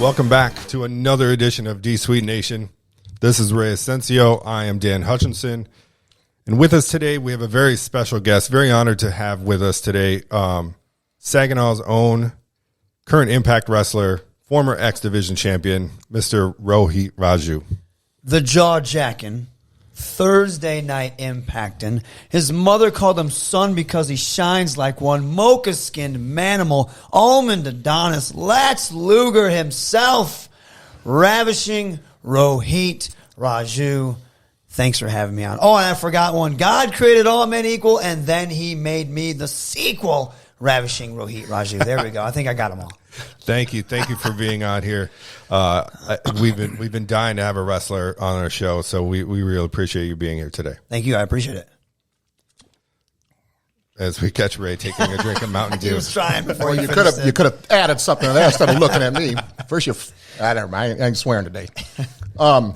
Welcome back to another edition of D-Sweet Nation. This is Ray Ascencio. I am Dan Hutchinson. And with us today, we have a very special guest. Very honored to have with us today Saginaw's own current Impact wrestler, former X Division champion, Mr. Rohit Raju. The jaw-jacking, Thursday night impacting. His mother called him son because he shines like one. Mocha-skinned manimal, almond Adonis, Lex Luger himself, ravishing Rohit Raju. Thanks for having me on. Oh, and I forgot one. God created all men equal, and then he made me the sequel, ravishing Rohit Raju. There we go. I think I got them all. Thank you for being on here. We've been dying to have a wrestler on our show, so we really appreciate you being here today. Thank you. I appreciate it. As we catch Ray taking a drink of Mountain Dew. He was trying before you could have added something to that instead of looking at me. First, never mind. I ain't swearing today. I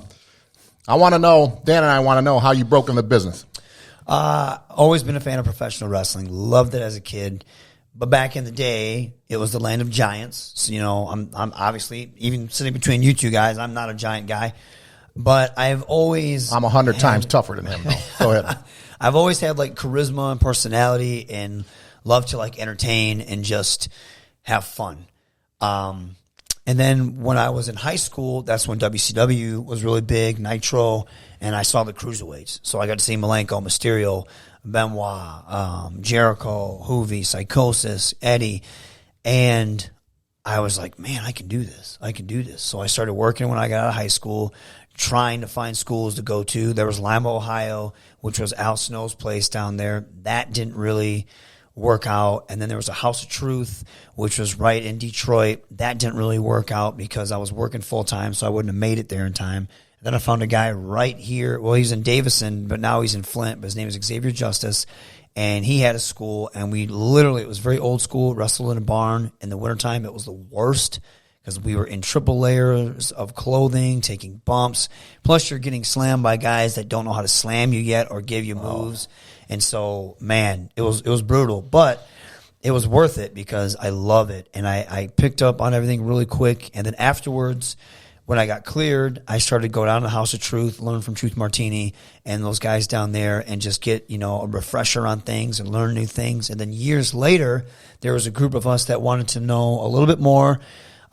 want to know, Dan and I want to know how you broke in the business. Always been a fan of professional wrestling. Loved it as a kid. But back in the day, it was the land of giants. So, you know, I'm obviously, even sitting between you two guys, I'm not a giant guy. But I've always... I'm 100 times tougher than him, though. Go ahead. I've always had, like, charisma and personality and love to, like, entertain and just have fun. And then when I was in high school, that's when WCW was really big, Nitro, and I saw the cruiserweights. So I got to see Malenko, Mysterio, Benoit, Jericho, Hoovy, Psychosis, Eddie, and I was like, man, I can do this. I can do this. So I started working when I got out of high school, trying to find schools to go to. There was Lima, Ohio, which was Al Snow's place down there. That didn't really work out. And then there was a House of Truth, which was right in Detroit. That didn't really work out because I was working full-time, so I wouldn't have made it there in time. Then I found a guy right here. Well, he's in Davison, but now he's in Flint. But his name is Xavier Justice, and he had a school. And we literally, it was very old school, wrestled in a barn. In the wintertime, it was the worst because we were in triple layers of clothing, taking bumps. Plus, you're getting slammed by guys that don't know how to slam you yet or give you moves. And so, man, it was brutal. But it was worth it because I love it. And I picked up on everything really quick. And then afterwards, when I got cleared, I started to go down to the House of Truth, learn from Truth Martini and those guys down there and just get, you know, a refresher on things and learn new things. And then years later, there was a group of us that wanted to know a little bit more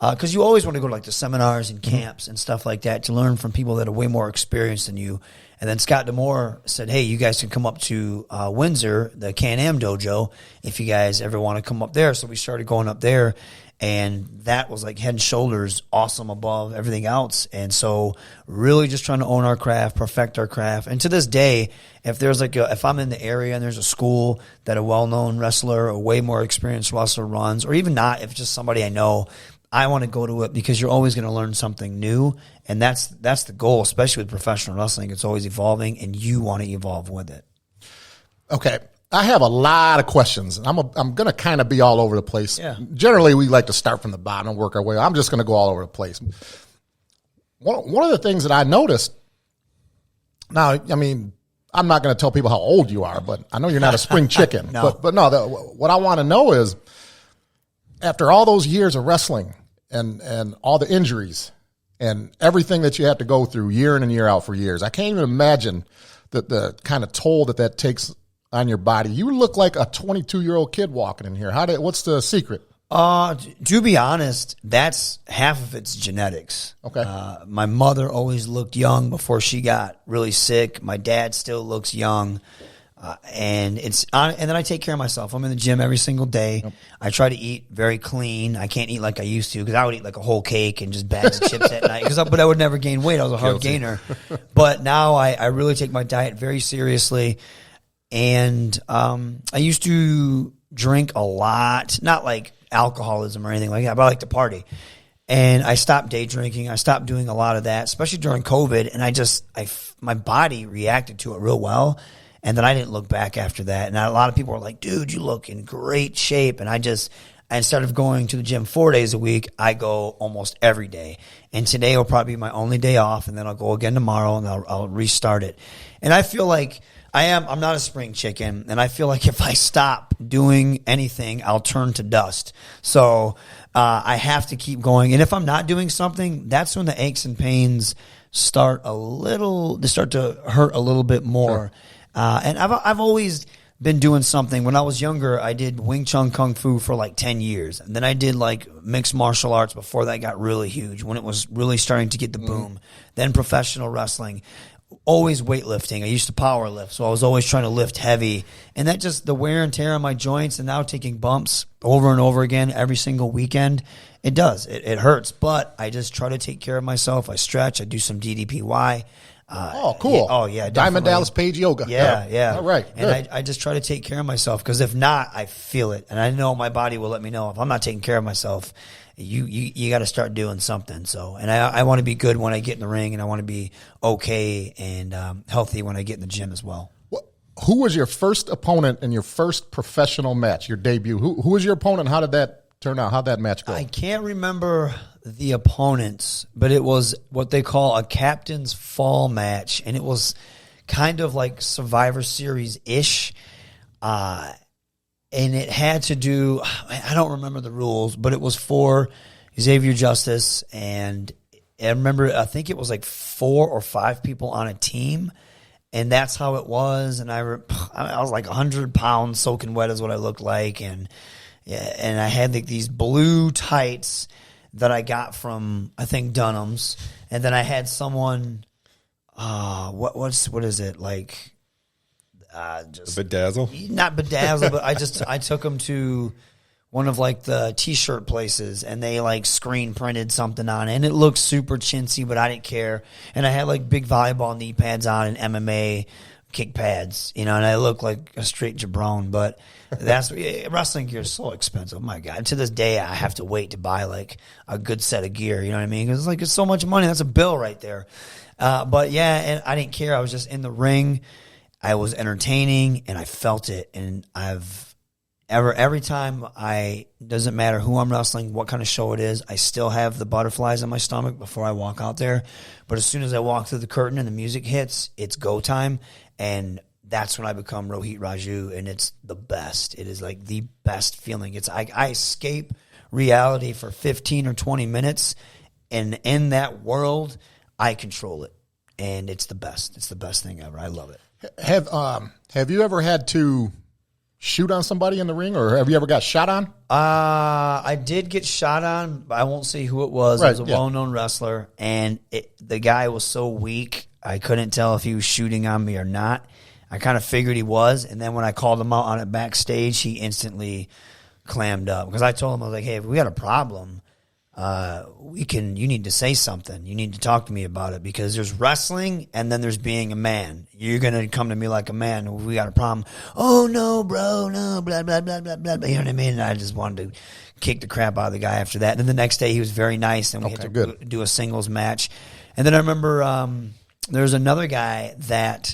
because you always want to go to like the seminars and camps and stuff like that to learn from people that are way more experienced than you. And then Scott D'Amore said, hey, you guys can come up to Windsor, the Can-Am dojo, if you guys ever want to come up there. So we started going up there. And that was like head and shoulders awesome above everything else. And so really just trying to own our craft, perfect our craft. And to this day, if there's like if I'm in the area and there's a school that a well-known wrestler, a way more experienced wrestler runs, or even not, if it's just somebody I know, I want to go to it because you're always going to learn something new. And that's the goal, especially with professional wrestling. It's always evolving and you want to evolve with it. Okay. I have a lot of questions. I'm going to kind of be all over the place. Yeah. Generally, we like to start from the bottom and work our way. I'm just going to go all over the place. One of the things that I noticed, now, I mean, I'm not going to tell people how old you are, but I know you're not a spring chicken. No. But no, what I want to know is, after all those years of wrestling and all the injuries and everything that you have to go through year in and year out for years, I can't even imagine the kind of toll that takes on your body. You look like a 22-year-old kid walking in here. What's the secret? To be honest, that's half of it's genetics. Okay. My mother always looked young before she got really sick. My dad still looks young. And then I take care of myself. I'm in the gym every single day. Yep. I try to eat very clean. I can't eat like I used to because I would eat like a whole cake and just bags of chips at night. But I would never gain weight. I was a hard gainer. But now I really take my diet very seriously. And I used to drink a lot, not like alcoholism or anything like that, but I like to party. And I stopped day drinking. I stopped doing a lot of that, especially during COVID. And my body reacted to it real well. And then I didn't look back after that. And a lot of people were like, dude, you look in great shape. And instead of going to the gym 4 days a week, I go almost every day. And today will probably be my only day off. And then I'll go again tomorrow and I'll restart it. And I feel like I'm not a spring chicken. And I feel like if I stop doing anything, I'll turn to dust. So I have to keep going. And if I'm not doing something, that's when the aches and pains start to hurt a little bit more. Sure. And I've always been doing something. When I was younger, I did Wing Chun Kung Fu for like 10 years. And then I did like mixed martial arts before that got really huge, when it was really starting to get the boom. Then professional wrestling. Always weightlifting. I used to power lift, so I was always trying to lift heavy. And that just, the wear and tear on my joints, and now taking bumps over and over again every single weekend, it does. It hurts, but I just try to take care of myself. I stretch. I do some DDPY. Cool. Yeah, Diamond Dallas Page Yoga. Yeah. All right. And I just try to take care of myself, because if not, I feel it. And I know my body will let me know if I'm not taking care of myself. You got to start doing something. So, and I want to be good when I get in the ring, and I want to be okay and healthy when I get in the gym as well. Who was your first opponent in your first professional match, your debut? Who was your opponent? How did that turn out? How'd that match go? I can't remember the opponents, but it was what they call a captain's fall match, and it was kind of like Survivor Series-ish. And it had to do, I don't remember the rules, but it was for Xavier Justice. And I remember, I think it was like 4 or 5 people on a team. And that's how it was. And I was like 100 pounds soaking wet is what I looked like. And I had like these blue tights that I got from, I think, Dunham's. And then I had someone, what is it, like... just Bedazzle? Not bedazzle, but I took them to one of like the t-shirt places, and they like screen printed something on it, and it looked super chintzy, but I didn't care. And I had like big volleyball knee pads on and MMA kick pads, and I looked like a straight jabron. But wrestling gear is so expensive. My God, to this day I have to wait to buy like a good set of gear. You know what I mean? Because it's so much money. That's a bill right there. But yeah, and I didn't care. I was just in the ring. I was entertaining, and I felt it. And every time doesn't matter who I'm wrestling, what kind of show it is, I still have the butterflies in my stomach before I walk out there. But as soon as I walk through the curtain and the music hits, it's go time. And that's when I become Rohit Raju, and it's the best. It is like the best feeling. I escape reality for 15 or 20 minutes, and in that world, I control it. And it's the best. It's the best thing ever. I love it. Have you ever had to shoot on somebody in the ring, or have you ever got shot on? I did get shot on, but I won't say who it was. Right, it was a well-known wrestler, and the guy was so weak, I couldn't tell if he was shooting on me or not. I kind of figured he was, and then when I called him out on it backstage, he instantly clammed up, because I told him, I was like, hey, if we got a problem, you need to say something. You need to talk to me about it, because there's wrestling and then there's being a man. You're going to come to me like a man. We got a problem. Oh, no, bro, no, blah, blah, blah, blah, blah. You know what I mean? And I just wanted to kick the crap out of the guy after that. And then the next day he was very nice, and we had to do a singles match. And then I remember there's another guy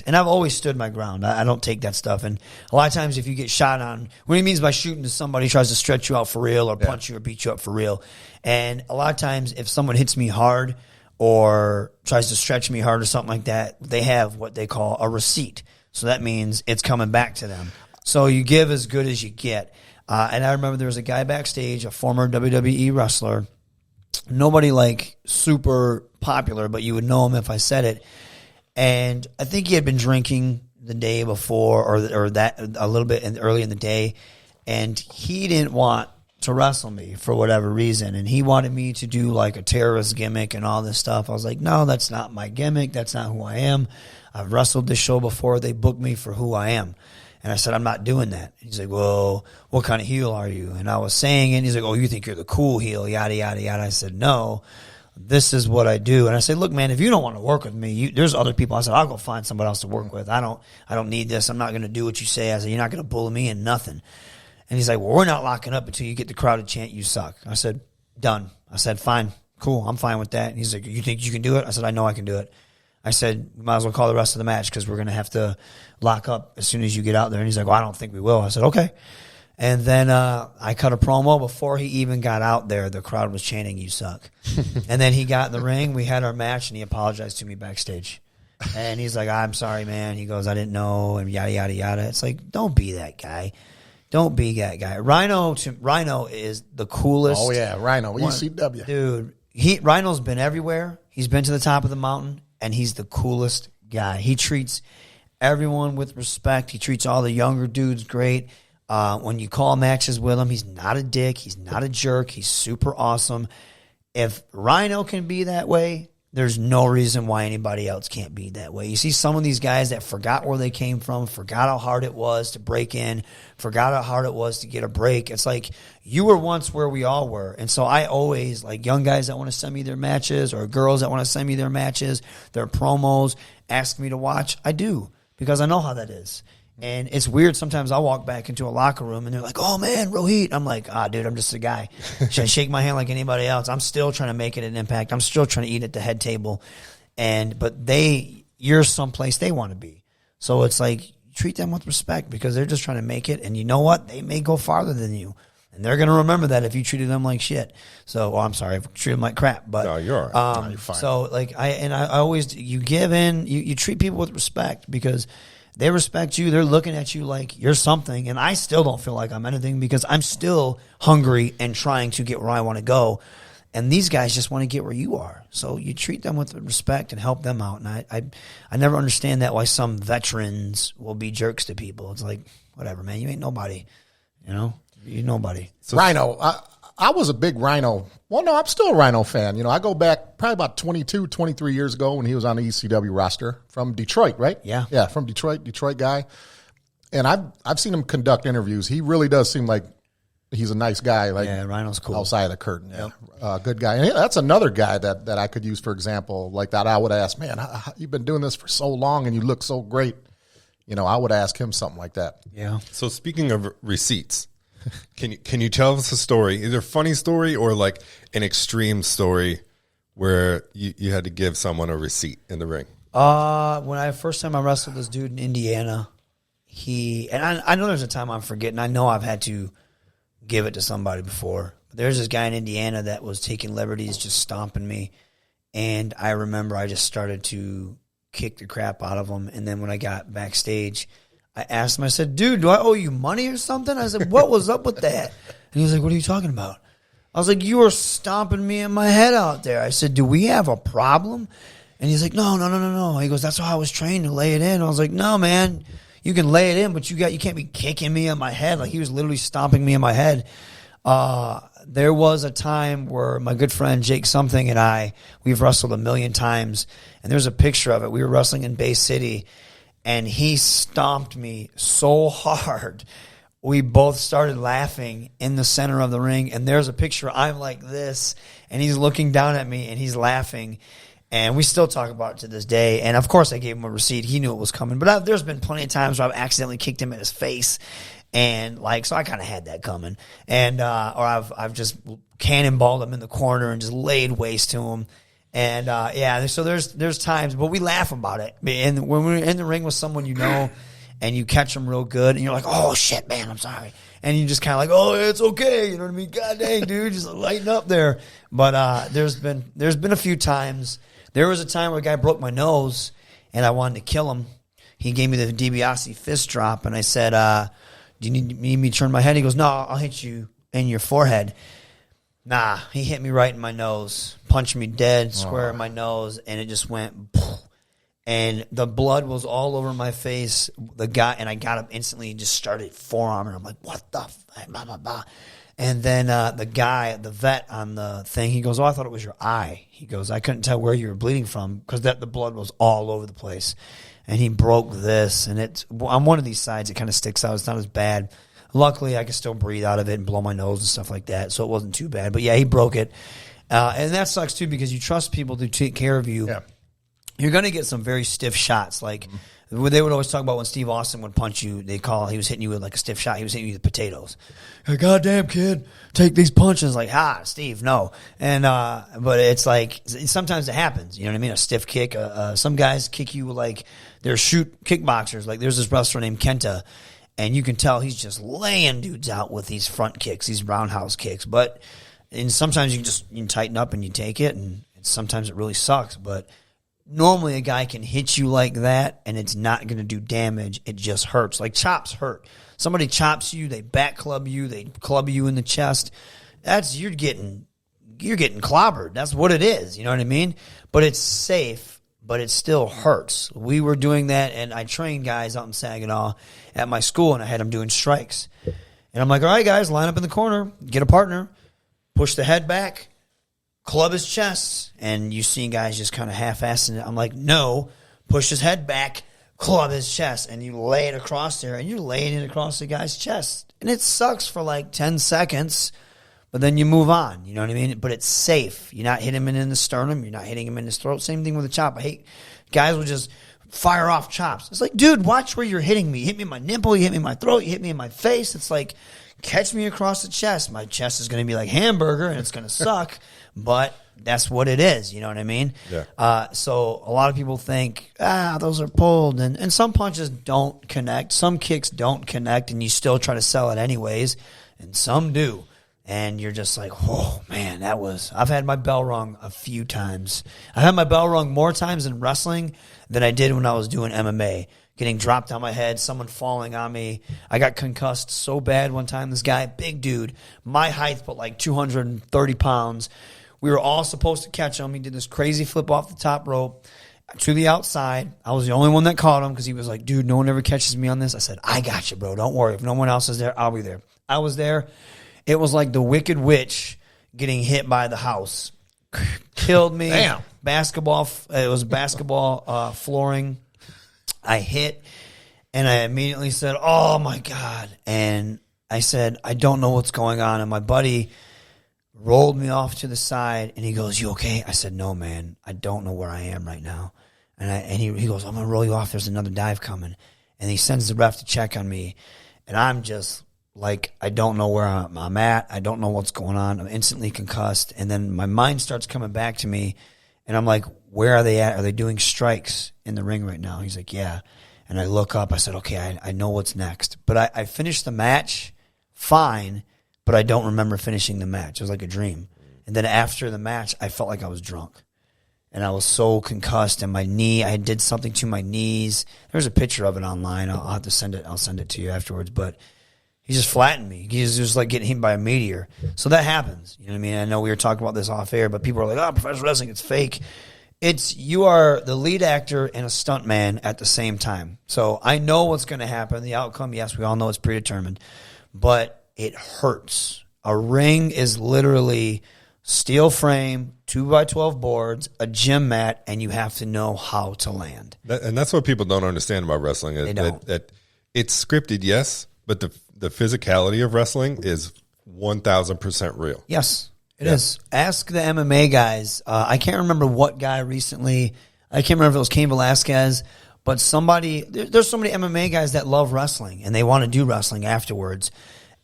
and I've always stood my ground. I don't take that stuff. And a lot of times if you get shot on, what he means by shooting to somebody, tries to stretch you out for real or punch you or beat you up for real. And a lot of times if someone hits me hard or tries to stretch me hard or something like that, they have what they call a receipt. So that means it's coming back to them. So you give as good as you get. And I remember there was a guy backstage, a former WWE wrestler, nobody like super popular, but you would know him if I said it. And I think he had been drinking the day before or that a little bit early in the day, and he didn't want to wrestle me for whatever reason, and he wanted me to do like a terrorist gimmick and all this stuff. I was like, no, that's not my gimmick. That's not who I am. I've wrestled this show before. They booked me for who I am. And I said, I'm not doing that. He's like, well, what kind of heel are you? And I was saying it, and he's like, oh, you think you're the cool heel, yada, yada, yada. I said, no, this is what I do. And I said, look, man, if you don't want to work with me, there's other people. I said, I'll go find somebody else to work with. I don't need this. I'm not going to do what you say. I said, you're not going to bully me and nothing. And he's like, well, we're not locking up until you get the crowd to chant, you suck. I said, done. I said, fine, cool, I'm fine with that. And he's like, you think you can do it? I said, I know I can do it. I said, we might as well call the rest of the match because we're going to have to lock up as soon as you get out there. And he's like, well, I don't think we will. I said, okay. And then I cut a promo. Before he even got out there, the crowd was chanting, you suck. And then he got in the ring. We had our match, and he apologized to me backstage. And he's like, I'm sorry, man. He goes, I didn't know, and yada, yada, yada. It's like, don't be that guy. Don't be that guy. Rhino is the coolest. Oh yeah, Rhino, ECW. Dude, Rhino's been everywhere. He's been to the top of the mountain, and he's the coolest guy. He treats everyone with respect. He treats all the younger dudes great. When you call matches with him, he's not a dick. He's not a jerk. He's super awesome. If Rhino can be that way, there's no reason why anybody else can't be that way. You see some of these guys that forgot where they came from, forgot how hard it was to break in, forgot how hard it was to get a break. It's like you were once where we all were. And so I always, like young guys that want to send me their matches or girls that want to send me their matches, their promos, ask me to watch. I do, because I know how that is. And it's weird. Sometimes I'll walk back into a locker room and they're like, oh, man, Rohit. I'm like, dude, I'm just a guy. Should I shake my hand like anybody else? I'm still trying to make it an impact. I'm still trying to eat at the head table. But you're someplace they want to be. So it's like, treat them with respect because they're just trying to make it. And you know what? They may go farther than you. And they're going to remember that if you treated them like shit. So, I'm sorry, if you treated them like crap. But no, you're all right. No, you're fine. So, like, I always, you give in, you treat people with respect because they respect you. They're looking at you like you're something. And I still don't feel like I'm anything because I'm still hungry and trying to get where I want to go. And these guys just want to get where you are. So you treat them with respect and help them out. And I never understand that why some veterans will be jerks to people. It's like, whatever, man. You ain't nobody. You know? You're nobody. So, Rhino, I was a big Rhino. Well, no, I'm still a Rhino fan. You know, I go back probably about 22, 23 years ago when he was on the ECW roster from Detroit, right? Yeah. Yeah, from Detroit guy. And I've seen him conduct interviews. He really does seem like he's a nice guy. Like, yeah, Rhino's cool. Outside of the curtain. Yeah. Good guy. And that's another guy that I could use, for example, like that I would ask, man, you've been doing this for so long and you look so great. You know, I would ask him something like that. Yeah. So speaking of receipts, can you tell us a story, either a funny story or like an extreme story where you had to give someone a receipt in the ring? When first time I wrestled this dude in Indiana, I know there's a time I'm forgetting. I know I've had to give it to somebody before. But there's this guy in Indiana that was taking liberties, just stomping me. And I remember I just started to kick the crap out of him. And then when I got backstage, I asked him, I said, dude, do I owe you money or something? I said, what was up with that? And he was like, what are you talking about? I was like, you were stomping me in my head out there. I said, do we have a problem? And he's like, no. He goes, that's how I was trained to lay it in. I was like, no, man, you can lay it in, but you can't be kicking me in my head. Like he was literally stomping me in my head. There was a time where my good friend Jake Something and we've wrestled 1,000,000 times, and there's a picture of it. We were wrestling in Bay City, and he stomped me so hard. We both started laughing in the center of the ring, and there's a picture. I'm like this, and he's looking down at me, and he's laughing. And we still talk about it to this day. And, of course, I gave him a receipt. He knew it was coming. But there's been plenty of times where I've accidentally kicked him in his face. And, so I kind of had that coming. And or I've just cannonballed him in the corner and just laid waste to him. And, so there's times. But we laugh about it. And when we're in the ring with someone you know and you catch them real good and you're like, oh, shit, man, I'm sorry. And you just kind of like, oh, it's okay. You know what I mean? God dang, dude, just lighten up there. But there's been a few times. There was a time where a guy broke my nose, and I wanted to kill him. He gave me the DiBiase fist drop, and I said, do you need me to turn my head? He goes, no, I'll hit you in your forehead. Nah, he hit me right in my nose, punched me dead square in my nose, and it just went, and the blood was all over my face. And I got up instantly and just started forearming. I'm like, what the fuck? Blah, blah, blah. And then the vet on the thing, he goes, oh, I thought it was your eye. He goes, I couldn't tell where you were bleeding from because the blood was all over the place. And he broke this, and on one of these sides, it kind of sticks out. It's not as bad. Luckily, I could still breathe out of it and blow my nose and stuff like that, so it wasn't too bad. But, yeah, he broke it. And that sucks, too, because you trust people to take care of you. Yeah. You're going to get some very stiff shots. Like, they would always talk about when Steve Austin would punch you, he was hitting you with like a stiff shot. He was hitting you with potatoes. Hey, goddamn kid, take these punches. Like, Steve, no. And but it's like sometimes it happens. You know what I mean? A stiff kick. Some guys kick you like they're kickboxers. Like there's this wrestler named Kenta, and you can tell he's just laying dudes out with these front kicks, these roundhouse kicks. And sometimes you can tighten up and you take it, and sometimes it really sucks. But normally a guy can hit you like that and it's not going to do damage. It just hurts. Like chops hurt. Somebody chops you, they back club you, they club you in the chest. You're getting clobbered. That's what it is. You know what I mean? But it's safe, but it still hurts. We were doing that, and I trained guys out in Saginaw at my school, and I had them doing strikes. And I'm like, all right, guys, line up in the corner, get a partner, push the head back, club his chest. And you see guys just kind of half-assing it. I'm like, no, push his head back, club his chest. And you lay it across there, and you're laying it across the guy's chest. And it sucks for like 10 seconds, but then you move on. You know what I mean? But it's safe. You're not hitting him in the sternum. You're not hitting him in his throat. Same thing with a chop. I hate guys will just fire off chops. It's like, dude, watch where you're hitting me. You hit me in my nipple. You hit me in my throat. You hit me in my face. It's like, catch me across the chest. My chest is going to be like hamburger, and it's going to suck. But that's what it is. You know what I mean? Yeah. So a lot of people think, those are pulled. And some punches don't connect. Some kicks don't connect, and you still try to sell it anyways. And some do. And you're just like, oh, man, I've had my bell rung a few times. I've had my bell rung more times in wrestling than I did when I was doing MMA. Getting dropped on my head, someone falling on me. I got concussed so bad one time. This guy, big dude, my height, but like 230 pounds. We were all supposed to catch him. He did this crazy flip off the top rope to the outside. I was the only one that caught him because he was like, dude, no one ever catches me on this. I said, I got you, bro. Don't worry. If no one else is there, I'll be there. I was there. It was like the Wicked Witch getting hit by the house. Killed me. Damn. It was basketball flooring. I hit, and I immediately said, oh, my God. And I said, I don't know what's going on. And my buddy rolled me off to the side, and he goes, you okay? I said, no, man. I don't know where I am right now. And he goes, I'm going to roll you off. There's another dive coming. And he sends the ref to check on me, and I'm just like, I don't know where I'm at. I don't know what's going on. I'm instantly concussed. And then my mind starts coming back to me, and I'm like, where are they at? Are they doing strikes in the ring right now? He's like, yeah. And I look up. I said, okay, I know what's next. But I finished the match fine, but I don't remember finishing the match. It was like a dream. And then after the match, I felt like I was drunk. And I was so concussed, and my knee, I did something to my knees. There's a picture of it online. I'll have to send it. I'll send it to you afterwards. But he just flattened me. He's just like getting hit by a meteor. So that happens. You know what I mean? I know we were talking about this off air, but people are like, oh, professional wrestling, it's fake. You are the lead actor and a stunt man at the same time. So I know what's going to happen. The outcome, yes, we all know it's predetermined. But it hurts. A ring is literally steel frame, 2x12 boards, a gym mat, and you have to know how to land. And that's what people don't understand about wrestling. They don't. That it's scripted, yes, but the physicality of wrestling is 1,000% real. Yes, it is. Ask the MMA guys. I can't remember what guy recently. I can't remember if it was Cain Velasquez, but somebody. There's so many MMA guys that love wrestling and they want to do wrestling afterwards,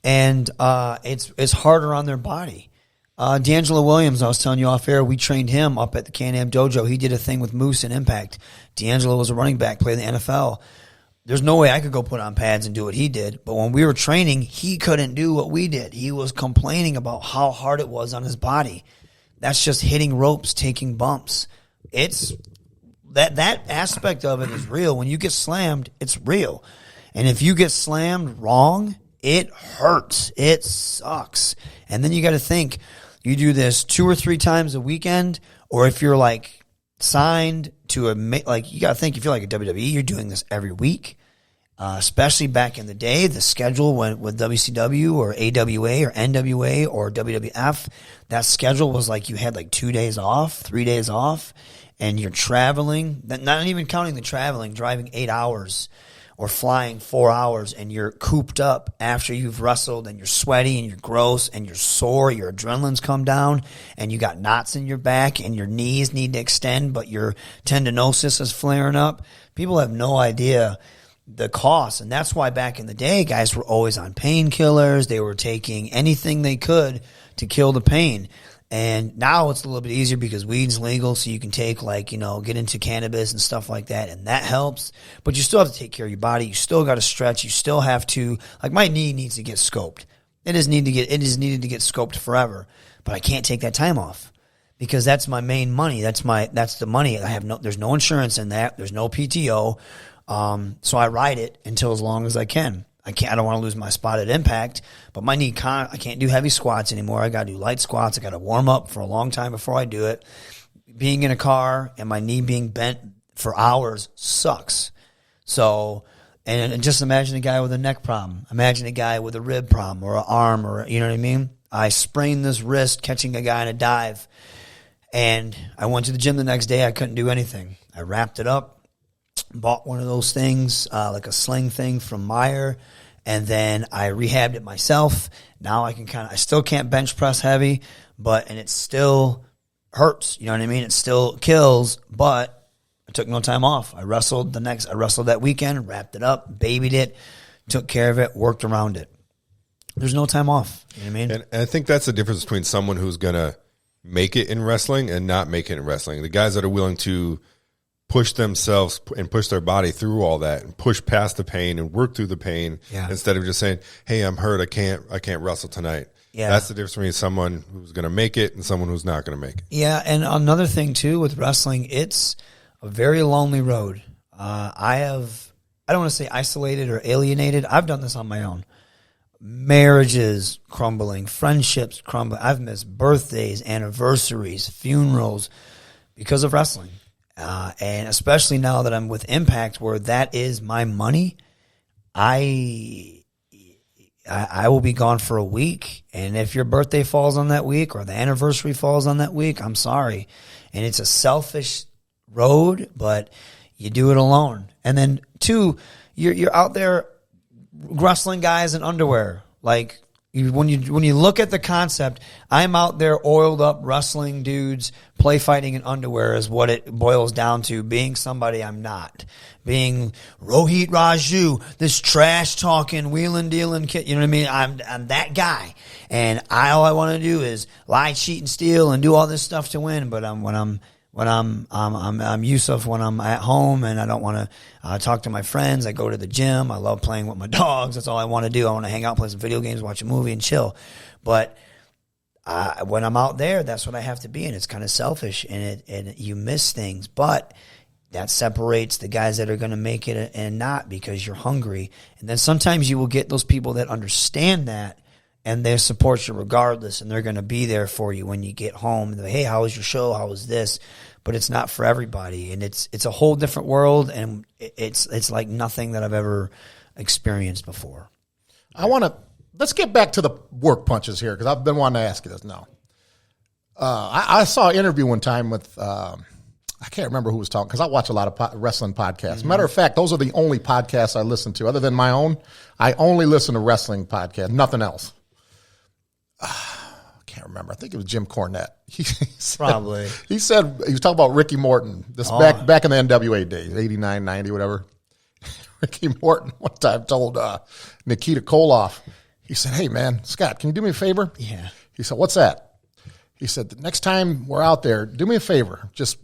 and it's harder on their body. D'Angelo Williams, I was telling you off air, we trained him up at the Can-Am Dojo. He did a thing with Moose and Impact. D'Angelo was a running back, played in the NFL. There's no way I could go put on pads and do what he did. But when we were training, he couldn't do what we did. He was complaining about how hard it was on his body. That's just hitting ropes, taking bumps. It's that aspect of it is real. When you get slammed, it's real. And if you get slammed wrong, it hurts. It sucks. And then you got to think, you do this 2 or 3 times a weekend, or if you're like signed to you got to think if you're like a WWE, you're doing this every week. Especially back in the day, the schedule with WCW or AWA or NWA or WWF, that schedule was like you had like 2 days off, 3 days off, and you're traveling, not even counting the traveling, driving 8 hours or flying 4 hours, and you're cooped up after you've wrestled, and you're sweaty and you're gross and you're sore, your adrenaline's come down, and you got knots in your back and your knees need to extend, but your tendinosis is flaring up. People have no idea the cost, and that's why back in the day, guys were always on painkillers. They were taking anything they could to kill the pain. And now it's a little bit easier because weed's legal, so you can take get into cannabis and stuff like that, and that helps. But you still have to take care of your body. You still got to stretch. You still have to, my knee needs to get scoped. It is needed to get scoped forever, but I can't take that time off because that's my main money. That's the money. There's no insurance in that. There's no PTO. So I ride it until as long as I can. I don't want to lose my spot at Impact, but my knee I can't do heavy squats anymore. I got to do light squats. I got to warm up for a long time before I do it. Being in a car and my knee being bent for hours sucks. So, and just imagine a guy with a neck problem. Imagine a guy with a rib problem or an arm, or, you know what I mean? I sprained this wrist catching a guy in a dive, and I went to the gym the next day. I couldn't do anything. I wrapped it up, bought one of those things, like a sling thing from Meyer, and then I rehabbed it myself. Now I still can't bench press heavy, and it still hurts. You know what I mean? It still kills, but I took no time off. I wrestled that weekend, wrapped it up, babied it, took care of it, worked around it. There's no time off. You know what I mean? And I think that's the difference between someone who's going to make it in wrestling and not make it in wrestling. The guys that are willing to push themselves and push their body through all that and push past the pain and work through the pain instead of just saying, hey, I'm hurt. I can't wrestle tonight. Yeah. That's the difference between someone who's going to make it and someone who's not going to make it. Yeah. And another thing too, with wrestling, it's a very lonely road. I don't want to say isolated or alienated. I've done this on my own. Marriages crumbling, friendships crumbling. I've missed birthdays, anniversaries, funerals because of wrestling. And especially now that I'm with Impact, where that is my money, I will be gone for a week. And if your birthday falls on that week or the anniversary falls on that week, I'm sorry. And it's a selfish road, but you do it alone. And then two, you're out there wrestling guys in underwear. Like when you look at the concept, I'm out there oiled up wrestling dudes play fighting in underwear is what it boils down to. Being somebody I'm not. Being Rohit Raju, this trash talking wheeling dealing kid. You know what I mean? I'm that guy, and all I want to do is lie, cheat, and steal, and do all this stuff to win. But I'm Yusuf when I'm at home, and I don't want to talk to my friends. I go to the gym. I love playing with my dogs. That's all I want to do. I want to hang out, play some video games, watch a movie, and chill. But when I'm out there, that's what I have to be, and it's kind of selfish, and you miss things. But that separates the guys that are going to make it and not, because you're hungry. And then sometimes you will get those people that understand that, and they support you regardless, and they're going to be there for you when you get home. They're like, hey, how was your show? How was this? But it's not for everybody, and it's a whole different world, and it's like nothing that I've ever experienced before. Let's get back to the work punches here, because I've been wanting to ask you this now. I saw an interview one time with I can't remember who was talking, because I watch a lot of wrestling podcasts. Matter of fact, those are the only podcasts I listen to. Other than my own, I only listen to wrestling podcasts, nothing else. I can't remember. I think it was Jim Cornette. He said he was talking about Ricky Morton. Back in the NWA days, 89, 90, whatever. Ricky Morton one time told Nikita Koloff, he said, hey, man, Scott, can you do me a favor? Yeah. He said, what's that? He said, the next time we're out there, do me a favor. Just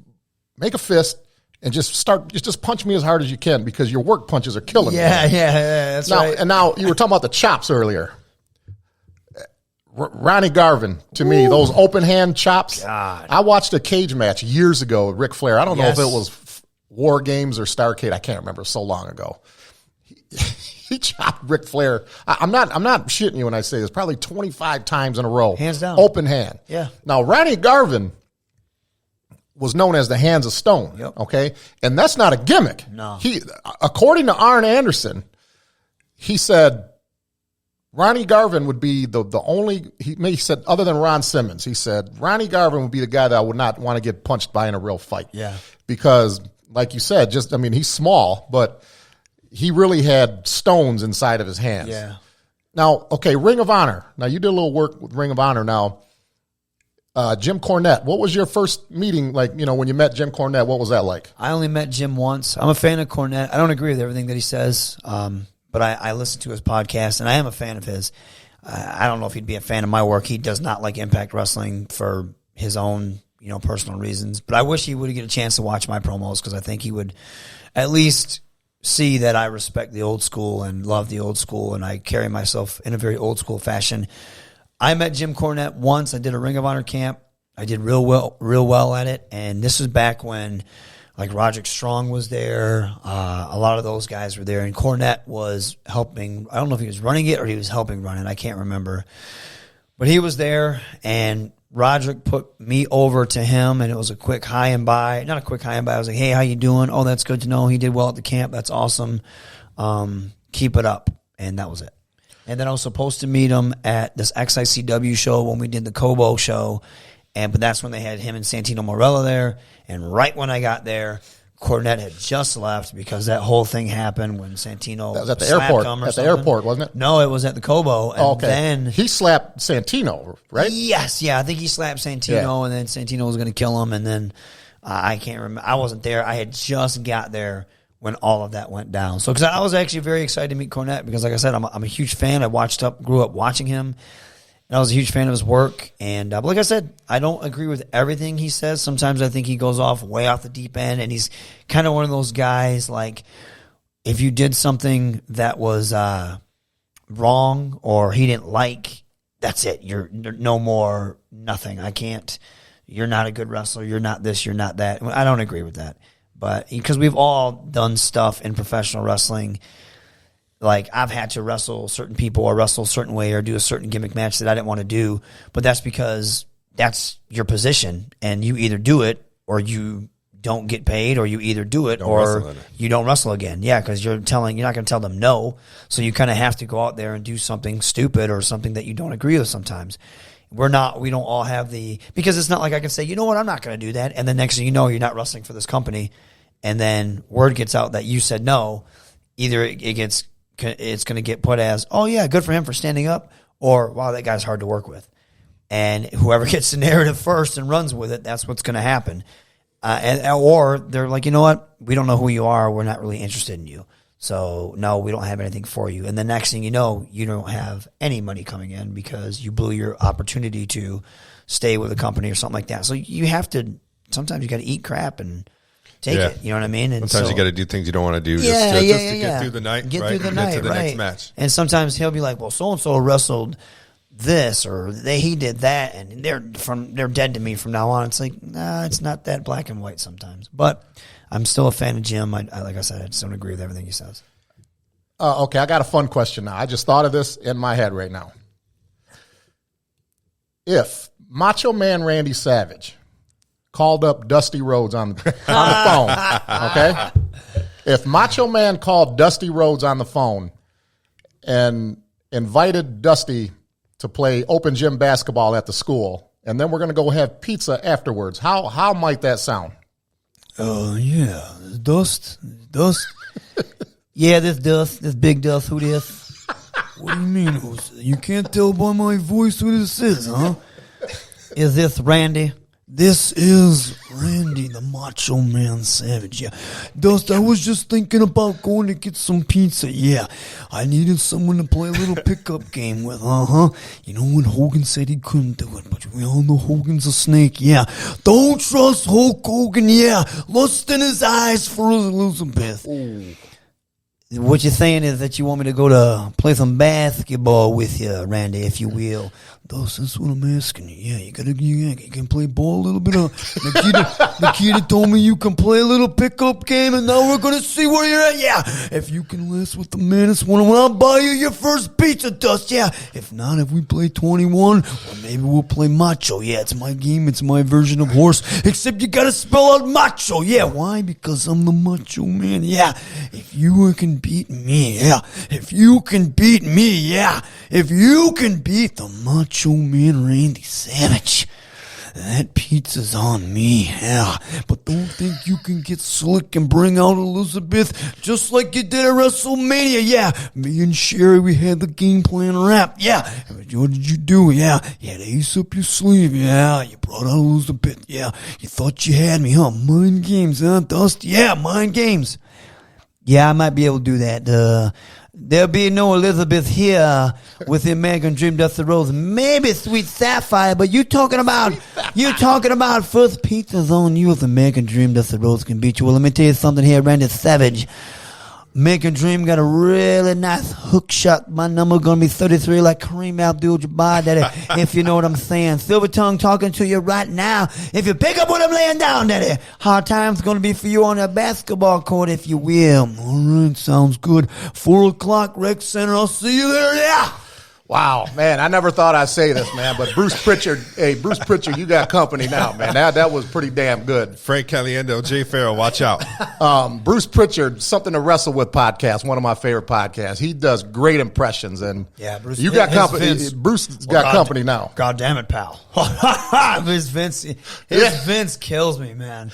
make a fist and just punch me as hard as you can, because your work punches are killing me. Yeah, that's right. And now you were talking about the chops earlier. Ronnie Garvin, to me, those open hand chops. God. I watched a cage match years ago with Ric Flair. I don't know if it was War Games or Starrcade. I can't remember. So long ago. He chopped Ric Flair. I'm not shitting you when I say this. Probably 25 times in a row. Hands down. Open hand. Yeah. Now, Ronnie Garvin was known as the Hands of Stone. Yep. Okay? And that's not a gimmick. No. According to Arn Anderson, he said Ronnie Garvin would be the only, he said, other than Ron Simmons, he said Ronnie Garvin would be the guy that I would not want to get punched by in a real fight. Yeah. Because, like you said, he's small, but he really had stones inside of his hands. Yeah. Now, okay, Ring of Honor. Now, you did a little work with Ring of Honor. Now, Jim Cornette, what was your first meeting like, when you met Jim Cornette? What was that like? I only met Jim once. I'm a fan of Cornette. I don't agree with everything that he says, but I listen to his podcast, and I am a fan of his. I don't know if he'd be a fan of my work. He does not like Impact Wrestling for his own, personal reasons. But I wish he would get a chance to watch my promos, because I think he would at least see that I respect the old school and love the old school, and I carry myself in a very old school fashion. I met Jim Cornette once. I did a Ring of Honor camp. I did real well at it. And this was back when like Roderick Strong was there. A lot of those guys were there, and Cornette was helping. I don't know if he was running it or he was helping run it. I can't remember, but he was there, and Roderick put me over to him, and it was a quick hi and bye. Not a quick hi and bye. I was like, "Hey, how you doing? Oh, that's good to know. He did well at the camp. That's awesome. Keep it up." And that was it. And then I was supposed to meet him at this XICW show when we did the Kobo show. But that's when they had him and Santino Marella there. And right when I got there, Cornette had just left because that whole thing happened when Santino that was at the airport. At the airport, wasn't it? No, it was at the Kobo. And then he slapped Santino, right? Yes, yeah. I think he slapped Santino, and then Santino was going to kill him. And then I can't remember. I wasn't there. I had just got there when all of that went down. So, because I was actually very excited to meet Cornette because, like I said, I'm a huge fan. I grew up watching him. And I was a huge fan of his work. And but like I said, I don't agree with everything he says. Sometimes I think he goes way off the deep end. And he's kind of one of those guys, like, if you did something that was wrong or he didn't like, that's it. You're no more, nothing. I can't. You're not a good wrestler. You're not this. You're not that. I don't agree with that. But because we've all done stuff in professional wrestling, like I've had to wrestle certain people or wrestle a certain way or do a certain gimmick match that I didn't want to do. But that's because that's your position, and you either do it or you don't get paid, or you either do it or you don't wrestle again. Yeah, because you're not going to tell them no. So you kind of have to go out there and do something stupid or something that you don't agree with sometimes. We don't all have because it's not like I can say, you know what, I'm not going to do that. And then next thing you know, you're not wrestling for this company. And then word gets out that you said no. Either it's going to get put as, oh yeah, good for him for standing up, or wow, that guy's hard to work with. And whoever gets the narrative first and runs with it, that's what's going to happen. Or they're like, you know what, we don't know who you are. We're not really interested in you. So no, we don't have anything for you. And the next thing you know, you don't have any money coming in because you blew your opportunity to stay with a company or something like that. So you have to, sometimes you got to eat crap and take it. You know what I mean? And sometimes you got to do things you don't want to do just to get through the night, get right? through the night, get to the right. next match. And sometimes he'll be like, well, so-and-so wrestled this, or he did that, and they're dead to me from now on. It's like, nah, it's not that black and white sometimes. But I'm still a fan of Jim. I like I said, I just don't agree with everything he says. Okay, I got a fun question now. I just thought of this in my head right now. If Macho Man Randy Savage called up Dusty Rhodes on the phone, okay? If Macho Man called Dusty Rhodes on the phone and invited Dusty to play open gym basketball at the school, and then we're going to go have pizza afterwards, how might that sound? Yeah, Dust. Yeah, this big Dust, who this? What do you mean, Jose? You can't tell by my voice who this is, huh? Is this Randy? This is Randy, the Macho Man Savage. Yeah, Dust, I was just thinking about going to get some pizza. Yeah, I needed someone to play a little pickup game with. You know when Hogan said he couldn't do it, but we all know Hogan's a snake. Yeah, don't trust Hulk Hogan. Yeah, lust in his eyes for Elizabeth. Ooh. What you're saying is that you want me to go to play some basketball with you, Randy, if you will. That's what I'm asking you. Yeah, you can play ball a little bit. Nikita told me you can play a little pickup game, and now we're going to see where you're at. Yeah, if you can last with the menace one, I'll buy you your first pizza, Dust. Yeah, if not, if we play 21, or maybe we'll play Macho. Yeah, it's my game. It's my version of horse, except you got to spell out Macho. Yeah, why? Because I'm the Macho Man. Yeah, if you can beat me. Yeah, if you can beat me. Yeah, if you can beat the Macho Man Randy Savage, that pizza's on me, yeah. But don't think you can get slick and bring out Elizabeth just like you did at WrestleMania, yeah. Me and Sherry, we had the game plan wrapped, yeah. What did you do? Yeah, you had ace up your sleeve, yeah. You brought out Elizabeth, yeah. You thought you had me, huh? Mind games, huh, Dust? Yeah, mind games. Yeah, I might be able to do that. There'll be no Elizabeth here with the American Dream Dusty Rhodes. Maybe Sweet Sapphire, but you talking about first pizza's on you if the American Dream Dusty Rhodes can beat you. Well, let me tell you something here, Randy Savage. Make and Dream got a really nice hook shot. My number gonna be 33 like Kareem Abdul-Jabbar, daddy, if you know what I'm saying. Silver Tongue talking to you right now. If you pick up what I'm laying down, daddy. Hard times gonna be for you on the basketball court, if you will. All right, sounds good. 4 o'clock, Rec Center. I'll see you there. Yeah. Wow, man, I never thought I'd say this, man, but Bruce Pritchard, you got company now, man. That was pretty damn good. Frey Caliendo, Jay Farrell, watch out. Bruce Pritchard, Something to Wrestle With podcast, one of my favorite podcasts. He does great impressions, and yeah, Bruce, you got company. Bruce got company now. God damn it, pal. His Vince kills me, man.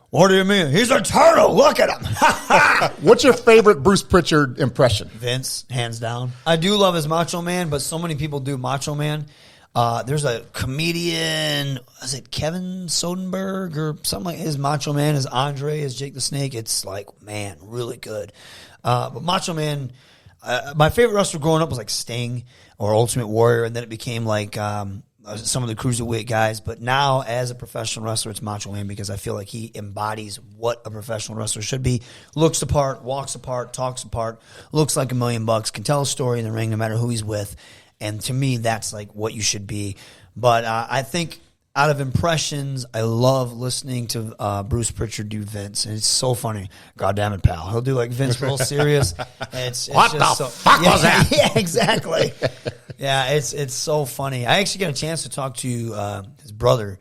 What do you mean? He's a turtle. Look at him. What's your favorite Bruce Pritchard impression? Vince, hands down. I do love his Macho Man, but so many people do Macho Man. There's a comedian, is it Kevin Soderbergh or something like his Macho Man is Andre, is Jake the Snake. It's like, man, really good. But Macho Man, my favorite wrestler growing up was like Sting or Ultimate Warrior, and then it became like some of the cruiserweight guys, but now as a professional wrestler, it's Macho Man because I feel like he embodies what a professional wrestler should be. Looks the part, walks the part, talks the part, looks like $1 million, can tell a story in the ring no matter who he's with. And to me, that's like what you should be. But I think out of impressions, I love listening to Bruce Pritchard do Vince. And it's so funny. God damn it, pal. He'll do like Vince real serious. It's what just the fuck was that? Yeah, exactly. Yeah, it's so funny. I actually got a chance to talk to his brother.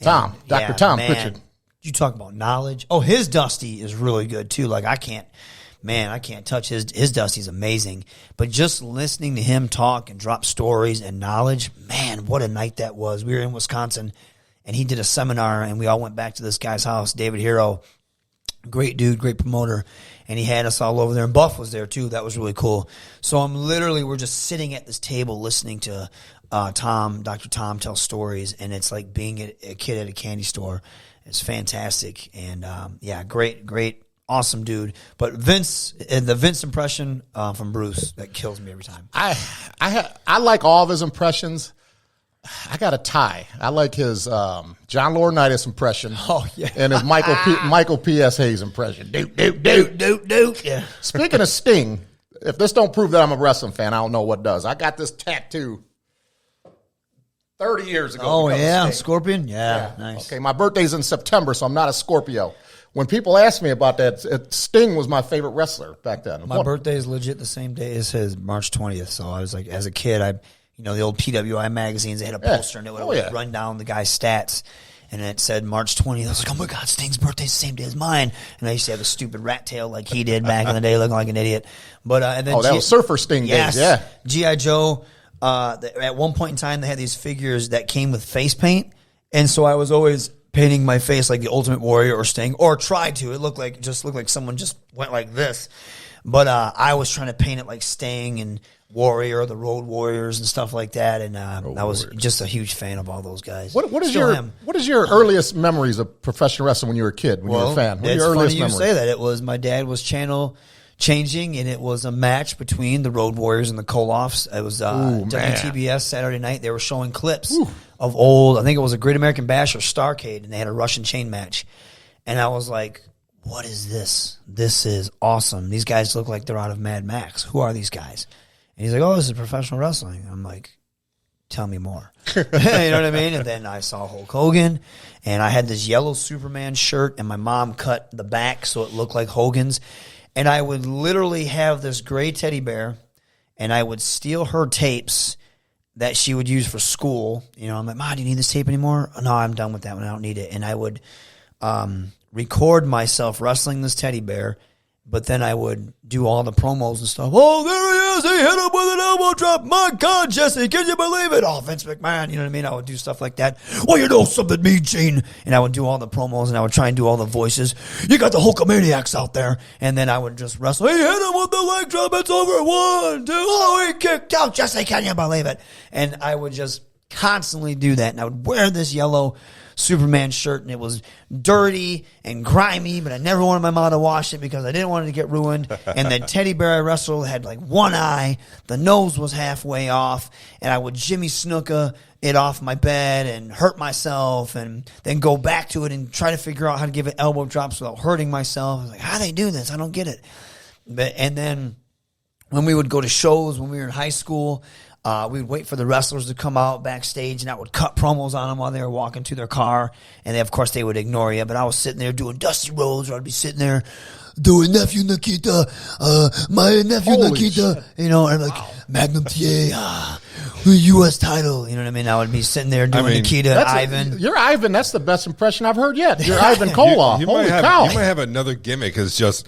Tom, Dr. Tom man, Pritchard. You talk about knowledge. Oh, his Dusty is really good too. Like I can't touch his Dusty's amazing. But just listening to him talk and drop stories and knowledge, man, what a night that was. We were in Wisconsin and he did a seminar and we all went back to this guy's house, David Hero. Great dude, great promoter. And he had us all over there. And Buff was there too. That was really cool. So we're just sitting at this table listening to Dr. Tom tell stories. And it's like being a kid at a candy store. It's fantastic. And great, awesome dude. But the Vince impression from Bruce, that kills me every time. I like all of his impressions. I got a tie. I like his John Laurinaitis impression. Oh, yeah. And his Michael P.S. Hayes impression. Doot. Yeah. Speaking of Sting, if this don't prove that I'm a wrestling fan, I don't know what does. I got this tattoo 30 years ago. Oh, yeah. Sting. Scorpion? Yeah. Nice. Okay, my birthday's in September, so I'm not a Scorpio. When people ask me about that, Sting was my favorite wrestler back then. My birthday is legit the same day as his, March 20th. So I was like, as a kid, the old PWI magazines, they had a poster and it would run down the guy's stats. And it said March 20th. I was like, oh my God, Sting's birthday's the same day as mine. And I used to have a stupid rat tail like he did back in the day, looking like an idiot. But and then that was Surfer Sting days, yeah. G.I. Joe, at one point in time, they had these figures that came with face paint. And so I was always painting my face like the Ultimate Warrior or Sting, or tried to. It looked like someone just went like this. But I was trying to paint it like Sting and Warrior, the Road Warriors and stuff like that, and I was just a huge fan of all those guys. What is your earliest memories of professional wrestling when you were a kid, when you were a fan? What are your earliest memories? You say that. It was my dad was channel changing, and it was a match between the Road Warriors and the Koloffs. It was WTBS Saturday night. They were showing clips of old, I think it was a Great American Bash or Starrcade, and they had a Russian chain match. And I was like, what is this? This is awesome. These guys look like they're out of Mad Max. Who are these guys? And he's like, oh, this is professional wrestling. I'm like, tell me more. You know what I mean? And then I saw Hulk Hogan, and I had this yellow Superman shirt, and my mom cut the back so it looked like Hogan's. And I would literally have this gray teddy bear, and I would steal her tapes that she would use for school. I'm like, Ma, do you need this tape anymore? Oh, no, I'm done with that one. I don't need it. And I would record myself wrestling this teddy bear, but then I would do all the promos and stuff. Oh, there he is. He hit him with an elbow drop. My God, Jesse, can you believe it? Oh, Vince McMahon. You know what I mean? I would do stuff like that. Well, you know something, me, Gene. And I would do all the promos, and I would try and do all the voices. You got the Hulkamaniacs out there. And then I would just wrestle. He hit him with the leg drop. It's over. 1, 2. Oh, he kicked out. Jesse, can you believe it? And I would just constantly do that. And I would wear this yellow Superman shirt, and it was dirty and grimy, but I never wanted my mom to wash it because I didn't want it to get ruined. And the teddy bear I wrestled had like one eye, the nose was halfway off, and I would Jimmy Snuka it off my bed and hurt myself, and then go back to it and try to figure out how to give it elbow drops without hurting myself. I was like, how do they do this? I don't get it. And then when we would go to shows when we were in high school, we would wait for the wrestlers to come out backstage, and I would cut promos on them while they were walking to their car. And they, of course, they would ignore you. But I was sitting there doing Dusty Rhodes, or I'd be sitting there doing Nephew Nikita, my nephew Holy Nikita, shit. you know, and like Magnum TA, U.S. title. You know what I mean? I would be sitting there doing Nikita and Ivan. You're Ivan. That's the best impression I've heard yet. You're Ivan Koloff. Holy cow. You might have another gimmick as just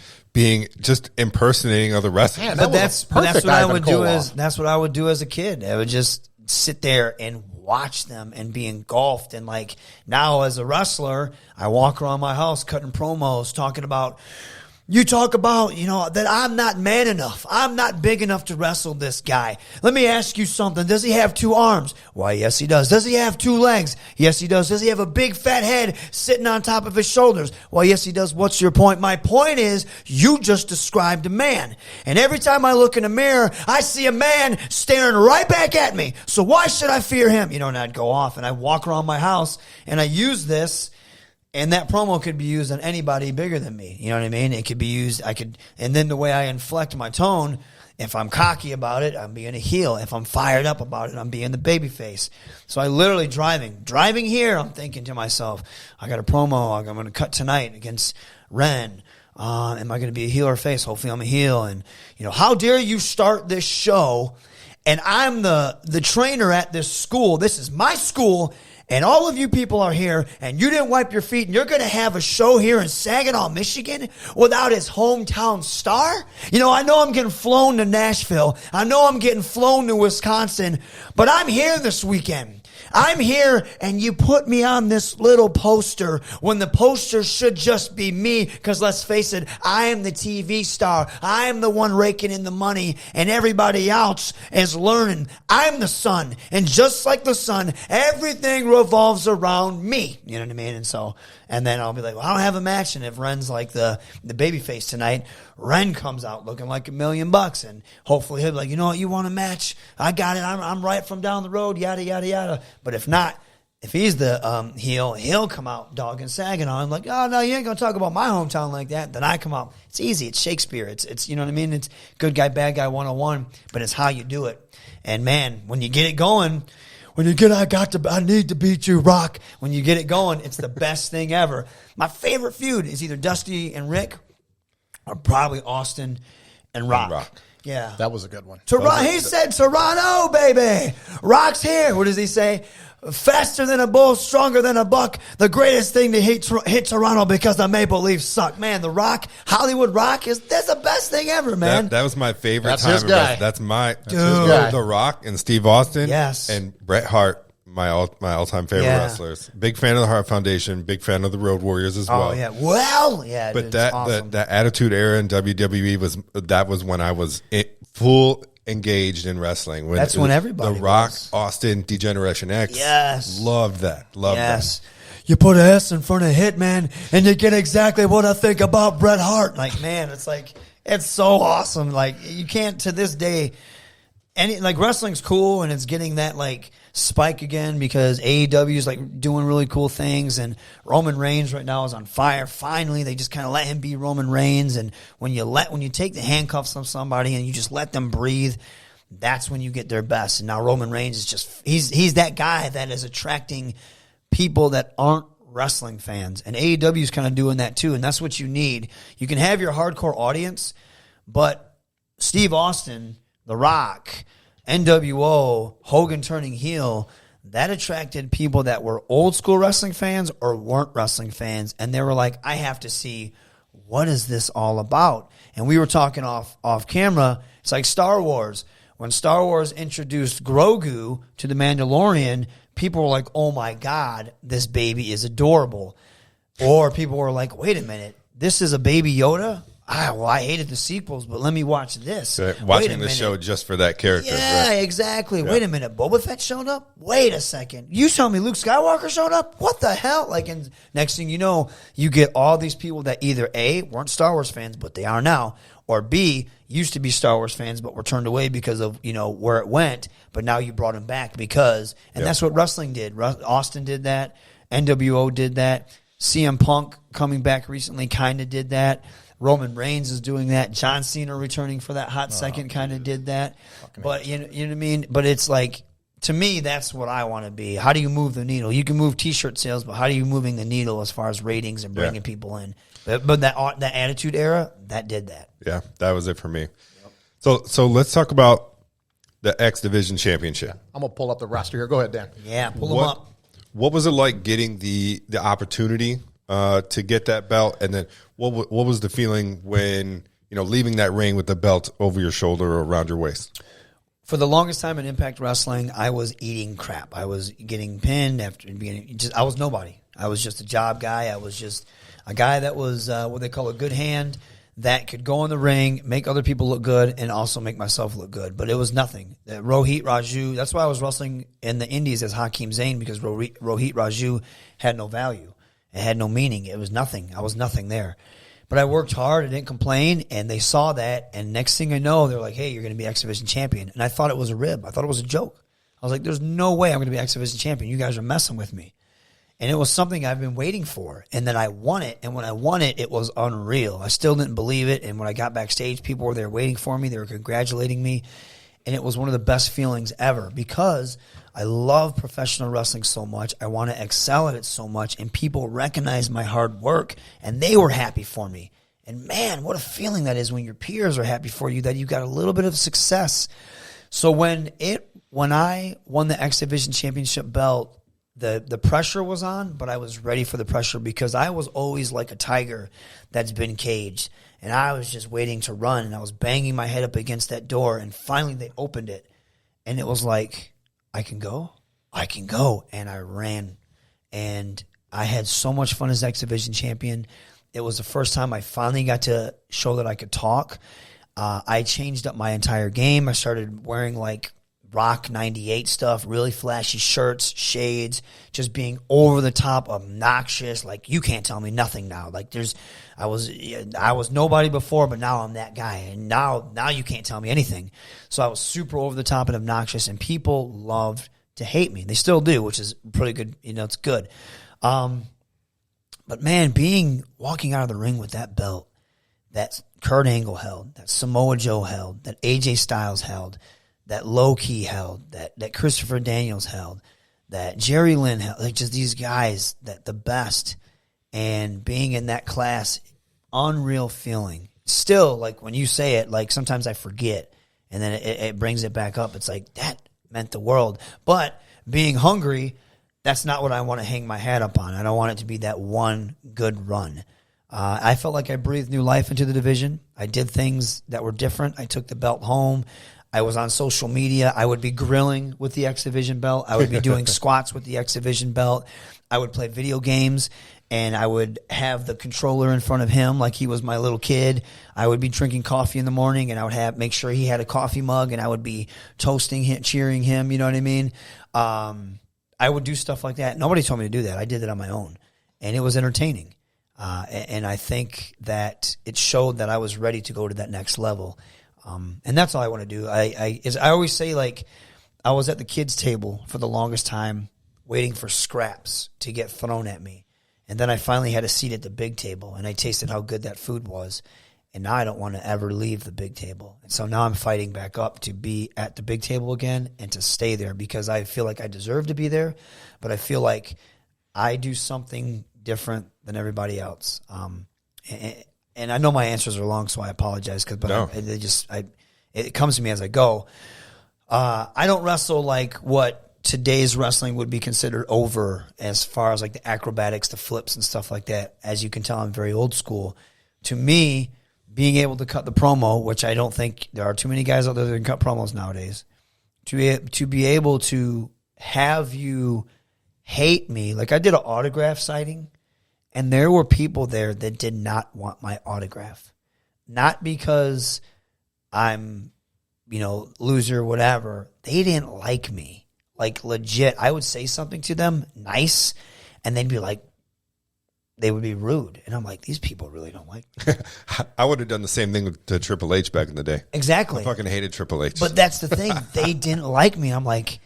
impersonating other wrestlers. Man, But that was that's a what perfect I Ivan would do Koloff. that's what I would do as a kid. I would just sit there and watch them and be engulfed. And like now as a wrestler, I walk around my house cutting promos, talking about, you talk about, you know, that I'm not man enough. I'm not big enough to wrestle this guy. Let me ask you something. Does he have 2 arms? Why, yes, he does. Does he have 2 legs? Yes, he does. Does he have a big fat head sitting on top of his shoulders? Well, yes, he does. What's your point? My point is, you just described a man. And every time I look in a mirror, I see a man staring right back at me. So why should I fear him? You know, and I'd go off and I walk around my house and I use this. And that promo could be used on anybody bigger than me. You know what I mean? It could be used, and then the way I inflect my tone, if I'm cocky about it, I'm being a heel. If I'm fired up about it, I'm being the baby face. So I literally driving here, I'm thinking to myself, I got a promo I'm going to cut tonight against Ren. Am I going to be a heel or face? Hopefully I'm a heel. And, you know, how dare you start this show, and I'm the trainer at this school. This is my school. And all of you people are here, and you didn't wipe your feet, and you're going to have a show here in Saginaw, Michigan, without his hometown star? You know, I know I'm getting flown to Nashville. I know I'm getting flown to Wisconsin, but I'm here this weekend. I'm here, and you put me on this little poster when the poster should just be me, because let's face it, I am the TV star. I am the one raking in the money, and everybody else is learning. I'm the sun, and just like the sun, everything revolves around me. You know what I mean? And then I'll be like, well, I don't have a match, and if Ren's like the babyface tonight, Ren comes out looking like $1 million, and hopefully he'll be like, you know what, you want a match? I got it. I'm right from down the road, yada, yada, yada. But if not, if he's the heel, he'll come out Dawg and Saginaw. I'm like, oh, no, you ain't going to talk about my hometown like that. Then I come out. It's easy. It's Shakespeare. It's you know what I mean? It's good guy, bad guy 101, but it's how you do it. And, man, when you get it going, I need to beat you, Rock. When you get it going, it's the best thing ever. My favorite feud is either Dusty and Rick or probably Austin and Rock. Yeah. That was a good one. He said, Toronto, baby. Rock's here. What does he say? Faster than a bull, stronger than a buck. The greatest thing to hit Toronto because the Maple Leafs suck. Man, the Rock, Hollywood Rock, that's the best thing ever, man. That was my favorite That's time. his guy. That's his Dude. guy. The Rock and Steve Austin. Yes. And Bret Hart, my all-time favorite wrestlers. Big fan of the Hart Foundation. Big fan of the Road Warriors as well. Oh, yeah. Well, yeah. But dude, that awesome. that Attitude Era in WWE was when I was full engaged in wrestling. That's when everybody The Rock, was. Austin, Degeneration X. Yes. Loved that. Loved that. You put an S in front of Hitman, and you get exactly what I think about Bret Hart. Like, man, it's so awesome. Like, you can't, to this day, wrestling's cool, and it's getting that, spike again because AEW is, doing really cool things, and Roman Reigns right now is on fire. Finally, they just kind of let him be Roman Reigns, and when you take the handcuffs from somebody and you just let them breathe, that's when you get their best. And now Roman Reigns is just, he's that guy that is attracting people that aren't wrestling fans. And AEW is kind of doing that too, and that's what you need. You can have your hardcore audience, but Steve Austin, The Rock, NWO, Hogan turning heel, that attracted people that were old school wrestling fans or weren't wrestling fans, and they were like, I have to see, what is this all about? And we were talking off camera, it's like Star Wars. When Star Wars introduced Grogu to the Mandalorian, people were like, oh my God, this baby is adorable. Or people were like, wait a minute, this is a baby Yoda? I hated the sequels, but let me watch this. Watching the show just for that character. Yeah, right? exactly. Yeah. Wait a minute, Boba Fett showed up? Wait a second. You tell me Luke Skywalker showed up? What the hell? And next thing you know, you get all these people that either A, weren't Star Wars fans, but they are now, or B, used to be Star Wars fans, but were turned away because of, where it went, but now you brought them back because, and that's what wrestling did. Austin did that. NWO did that. CM Punk coming back recently kind of did that. Roman Reigns is doing that. John Cena returning for that hot second kind of did that. But you know what I mean? But it's like, to me, that's what I want to be. How do you move the needle? You can move T-shirt sales, but how are you moving the needle as far as ratings and bringing people in? But that Attitude Era, that did that. Yeah, that was it for me. So let's talk about the X Division Championship. I'm going to pull up the roster here. Go ahead, Dan. Yeah, pull them up. What was it like getting the opportunity to get that belt, and then what was the feeling when leaving that ring with the belt over your shoulder or around your waist? For the longest time in Impact Wrestling, I was eating crap. I was getting pinned after being I was nobody. I was just a job guy. I was just a guy that was what they call a good hand, that could go in the ring, make other people look good, and also make myself look good. But it was nothing. Rohit Raju, that's why I was wrestling in the Indies as Hakeem Zayn, because Rohit Raju had no value. It had no meaning. It was nothing. I was nothing there. But I worked hard. I didn't complain, and they saw that. And next thing I know, they're like, hey, you're going to be X Division champion. And I thought it was a rib. I thought it was a joke. I was like, there's no way I'm going to be X Division champion. You guys are messing with me. And it was something I've been waiting for. And then I won it. And when I won it, it was unreal. I still didn't believe it. And when I got backstage, people were there waiting for me. They were congratulating me. And it was one of the best feelings ever, because I love professional wrestling so much. I want to excel at it so much. And people recognize my hard work, and they were happy for me. And man, what a feeling that is when your peers are happy for you, that you got a little bit of success. So when I won the X Division Championship belt, the pressure was on, but I was ready for the pressure, because I was always like a tiger that's been caged. And I was just waiting to run, and I was banging my head up against that door, and finally they opened it. And it was like, I can go. And I ran. And I had so much fun as X Division champion. It was the first time I finally got to show that I could talk. I changed up my entire game. I started wearing like Rock 98 stuff, really flashy shirts, shades, just being over the top, obnoxious. Like, you can't tell me nothing now. Like, I was nobody before, but now I'm that guy. And now you can't tell me anything. So I was super over the top and obnoxious, and people loved to hate me. They still do, which is pretty good. It's good. But man, walking out of the ring with that belt that Kurt Angle held, that Samoa Joe held, that AJ Styles held, that Low Key held, that Christopher Daniels held, that Jerry Lynn held, like just these guys, that the best, and being in that class, unreal feeling. Still, like when you say it, like sometimes I forget, and then it brings it back up. It's like, that meant the world. But being hungry, that's not what I want to hang my hat up on. I don't want it to be that one good run. I felt like I breathed new life into the division. I did things that were different. I took the belt home. I was on social media. I would be grilling with the X Division belt. I would be doing squats with the X Division belt. I would play video games, and I would have the controller in front of him like he was my little kid. I would be drinking coffee in the morning, and I would make sure he had a coffee mug, and I would be toasting him, cheering him. You know what I mean? I would do stuff like that. Nobody told me to do that. I did it on my own, and it was entertaining. And I think that it showed that I was ready to go to that next level. And that's all I want to do. I always say, like, I was at the kids' table for the longest time waiting for scraps to get thrown at me. And then I finally had a seat at the big table, and I tasted how good that food was. And now I don't want to ever leave the big table. And so now I'm fighting back up to be at the big table again and to stay there, because I feel like I deserve to be there, but I feel like I do something different than everybody else. And I know my answers are long, so I apologize, it comes to me as I go. I don't wrestle like what today's wrestling would be considered over, as far as like the acrobatics, the flips and stuff like that. As you can tell, I'm very old school. To me, being able to cut the promo, which I don't think there are too many guys out there that can cut promos nowadays, to be able to have you hate me. Like, I did an autograph signing, and there were people there that did not want my autograph. Not because I'm, loser, whatever. They didn't like me. Like, legit. I would say something to them, nice, and they'd be like, they would be rude. And I'm like, these people really don't like me. I would have done the same thing to Triple H back in the day. Exactly. I fucking hated Triple H. But that's the thing. They didn't like me. I'm like,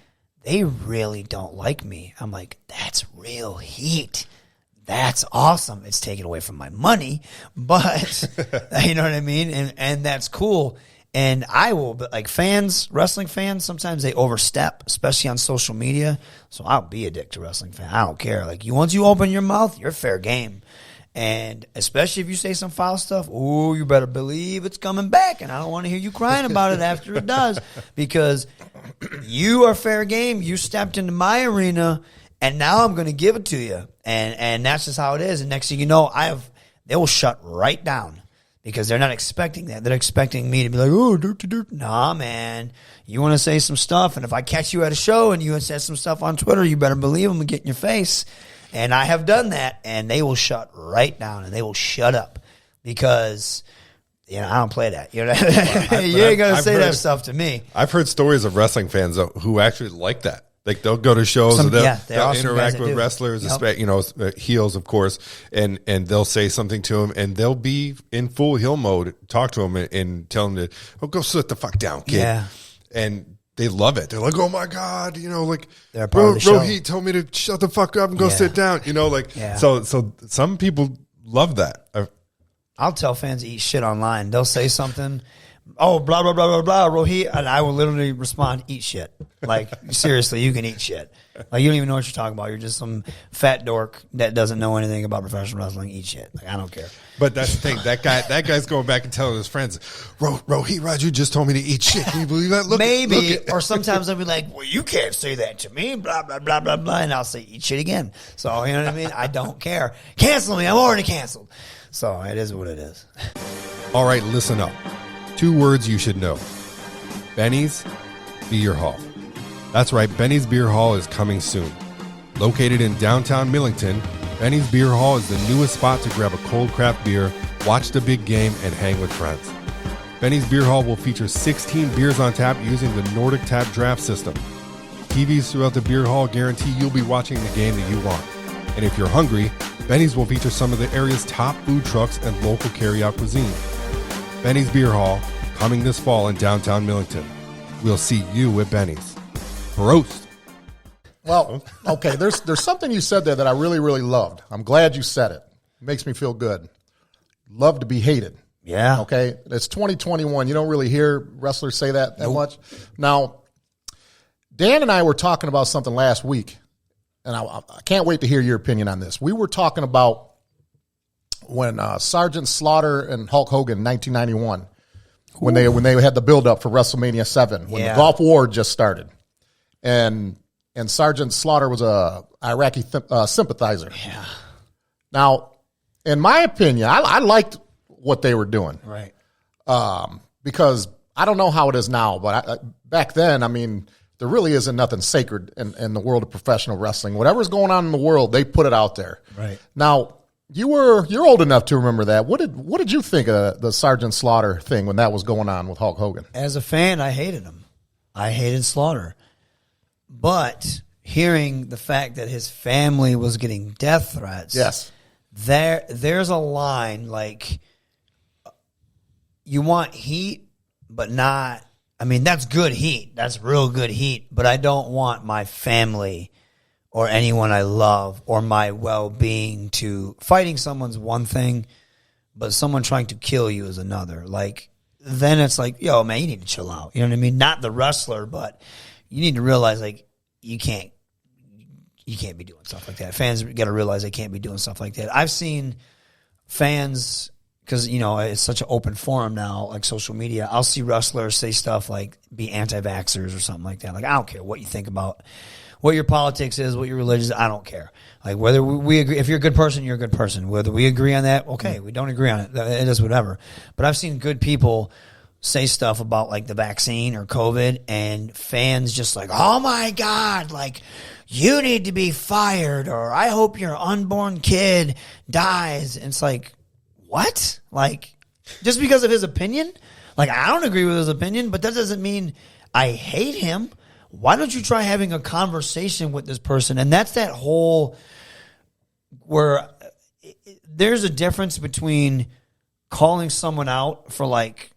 they really don't like me. I'm like, that's real heat. That's awesome. It's taken away from my money, but you know what I mean? And that's cool. And I will, but like fans, wrestling fans, sometimes they overstep, especially on social media. So I'll be a dick to wrestling fan. I don't care. Like once you open your mouth, you're fair game. And especially if you say some foul stuff, oh, you better believe it's coming back. And I don't want to hear you crying about it after it does, because you are fair game. You stepped into my arena, and now I'm going to give it to you. And that's just how it is. And next thing you know, they will shut right down because they're not expecting that. They're expecting me to be like, oh, dirt. Nah, man. You want to say some stuff, and if I catch you at a show and you said some stuff on Twitter, you better believe I'm going to get in your face. And I have done that, and they will shut right down, and they will shut up because, you know, I don't play that. You know, you ain't going to say that stuff to me. I've heard stories of wrestling fans who actually like that. Like they'll go to shows and they'll interact with wrestlers, you know, heels, of course, and they'll say something to them, and they'll be in full heel mode, talk to them and tell them to go sit the fuck down, kid. Yeah. And they love it. They're like, oh my God, you know, like Rohit told me to shut the fuck up and go sit down, you know, like so some people love that. I'll tell fans to eat shit online. They'll say something. Oh, blah, blah, blah, blah, blah, Rohit. And I will literally respond, eat shit. Like, seriously, you can eat shit. Like, you don't even know what you're talking about. You're just some fat dork that doesn't know anything about professional wrestling. Eat shit. Like, I don't care. But that's the thing. That guy's going back and telling his friends, Rohit Raju just told me to eat shit. Can you believe that? Maybe. Or sometimes I'll be like, well, you can't say that to me. Blah, blah, blah, blah, blah. And I'll say, eat shit again. So, you know what I mean? I don't care. Cancel me. I'm already canceled. So, it is what it is. All right, listen up. 2 words you should know. Benny's Beer Hall. That's right, Benny's Beer Hall is coming soon. Located in downtown Millington, Benny's Beer Hall is the newest spot to grab a cold craft beer, watch the big game, and hang with friends. Benny's Beer Hall will feature 16 beers on tap using the Nordic Tap draft system. TVs throughout the beer hall guarantee you'll be watching the game that you want. And if you're hungry, Benny's will feature some of the area's top food trucks and local carry-out cuisine. Benny's Beer Hall, coming this fall in downtown Millington. We'll see you at Benny's. Prost. Well, okay, there's something you said there that I really, really loved. I'm glad you said it. It makes me feel good. Love to be hated. Yeah. Okay, it's 2021. You don't really hear wrestlers say that much. Now, Dan and I were talking about something last week, and I can't wait to hear your opinion on this. We were talking about when Sergeant Slaughter and Hulk Hogan in 1991, when they had the build-up for WrestleMania 7, when the Gulf War just started. And Sergeant Slaughter was a Iraqi sympathizer. Yeah. Now, in my opinion, I liked what they were doing. Right. Because I don't know how it is now, but back then, I mean, there really isn't nothing sacred in the world of professional wrestling. Whatever's going on in the world, they put it out there. Right. Now, you're old enough to remember that. What did you think of the Sergeant Slaughter thing when that was going on with Hulk Hogan? As a fan, I hated him. I hated Slaughter. But hearing the fact that his family was getting death threats, yes, there's a line like you want heat, but not. I mean, that's good heat. That's real good heat. But I don't want my family or anyone I love or my well-being to fighting someone's one thing, but someone trying to kill you is another. Like, then it's like, yo, man, you need to chill out. You know what I mean? Not the wrestler, but you need to realize, like, you can't be doing stuff like that. Fans got to realize they can't be doing stuff like that. I've seen fans, because, you know, it's such an open forum now, like social media. I'll see wrestlers say stuff like be anti-vaxxers or something like that. Like, I don't care what you think about what your politics is, what your religion is, I don't care. Like, whether we agree, if you're a good person, you're a good person. Whether we agree on that, okay, we don't agree on it. It is whatever. But I've seen good people say stuff about, like, the vaccine or COVID, and fans just like, oh, my God, like, you need to be fired, or I hope your unborn kid dies. And it's like, what? Like, just because of his opinion? Like, I don't agree with his opinion, but that doesn't mean I hate him. Why don't you try having a conversation with this person? And that's that whole where there's a difference between calling someone out for, like,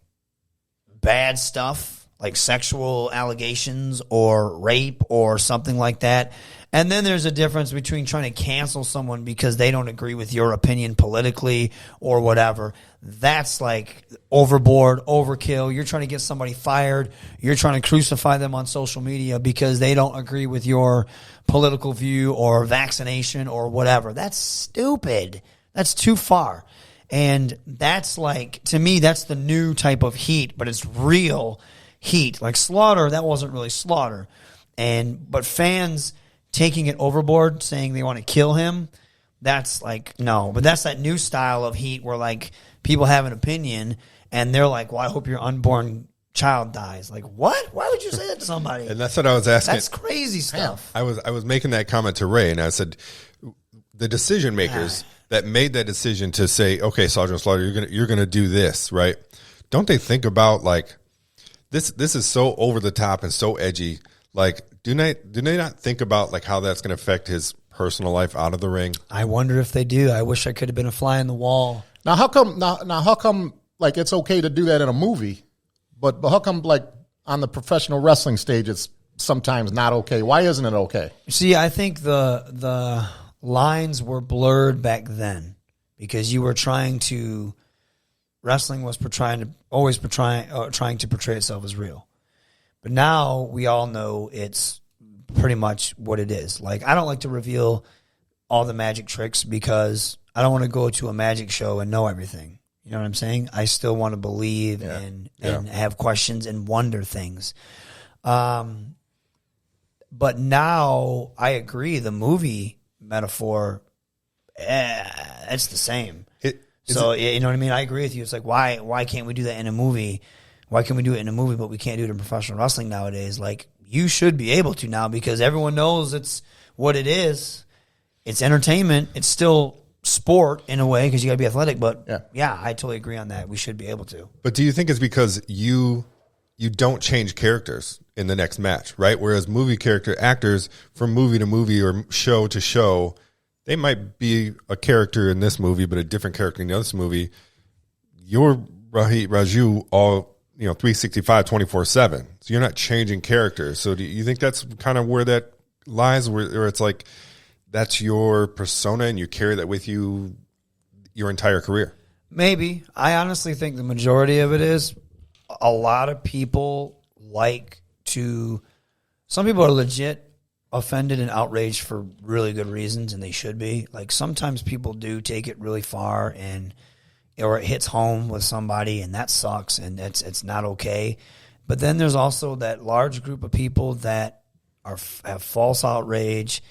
bad stuff, like sexual allegations or rape or something like that, And then there's a difference between trying to cancel someone because they don't agree with your opinion politically or whatever. That's like overboard, overkill. You're trying to get somebody fired. You're trying to crucify them on social media because they don't agree with your political view or vaccination or whatever. That's stupid. That's too far. And that's like, to me, that's the new type of heat, but it's real heat. Like Slaughter, that wasn't really Slaughter. But fans taking it overboard, saying they want to kill him, that's like, no. But that's that new style of heat where like people have an opinion and they're like, well, I hope your unborn child dies. Like, what? Why would you say that to somebody? And that's what I was asking. That's crazy stuff. I was making that comment to Ray, and I said, the decision makers that made that decision to say, okay, Sergeant Slaughter, you're gonna do this, right? Don't they think about like this is so over the top and so edgy? Like, do they not think about like how that's gonna affect his personal life out of the ring? I wonder if they do. I wish I could have been a fly in the wall. Now how come like it's okay to do that in a movie, but how come like on the professional wrestling stage it's sometimes not okay? Why isn't it okay? See, I think the lines were blurred back then because you were trying to wrestling was trying to portray itself as real. But now we all know it's pretty much what it is. Like, I don't like to reveal all the magic tricks because I don't want to go to a magic show and know everything. You know what I'm saying? I still want to believe and have questions and wonder things. But now I agree, the movie metaphor, it's the same. You know what I mean? I agree with you. It's like, why can't we do that in a movie? Why can we do it in a movie, but we can't do it in professional wrestling nowadays? Like, you should be able to now because everyone knows it's what it is. It's entertainment. It's still sport in a way because you got to be athletic. But yeah, I totally agree on that. We should be able to. But do you think it's because you don't change characters in the next match, right? Whereas movie character actors from movie to movie or show to show, they might be a character in this movie, but a different character in the other movie. You're Rohit Raju all 365, 24/7. So you're not changing characters. So do you think that's kind of where that lies, where it's like that's your persona and you carry that with you your entire career? Maybe. I honestly think the majority of it is a lot of people some people are legit offended and outraged for really good reasons, and they should be. Like, sometimes people do take it really far or it hits home with somebody, and that sucks, and it's not okay. But then there's also that large group of people that have false outrage,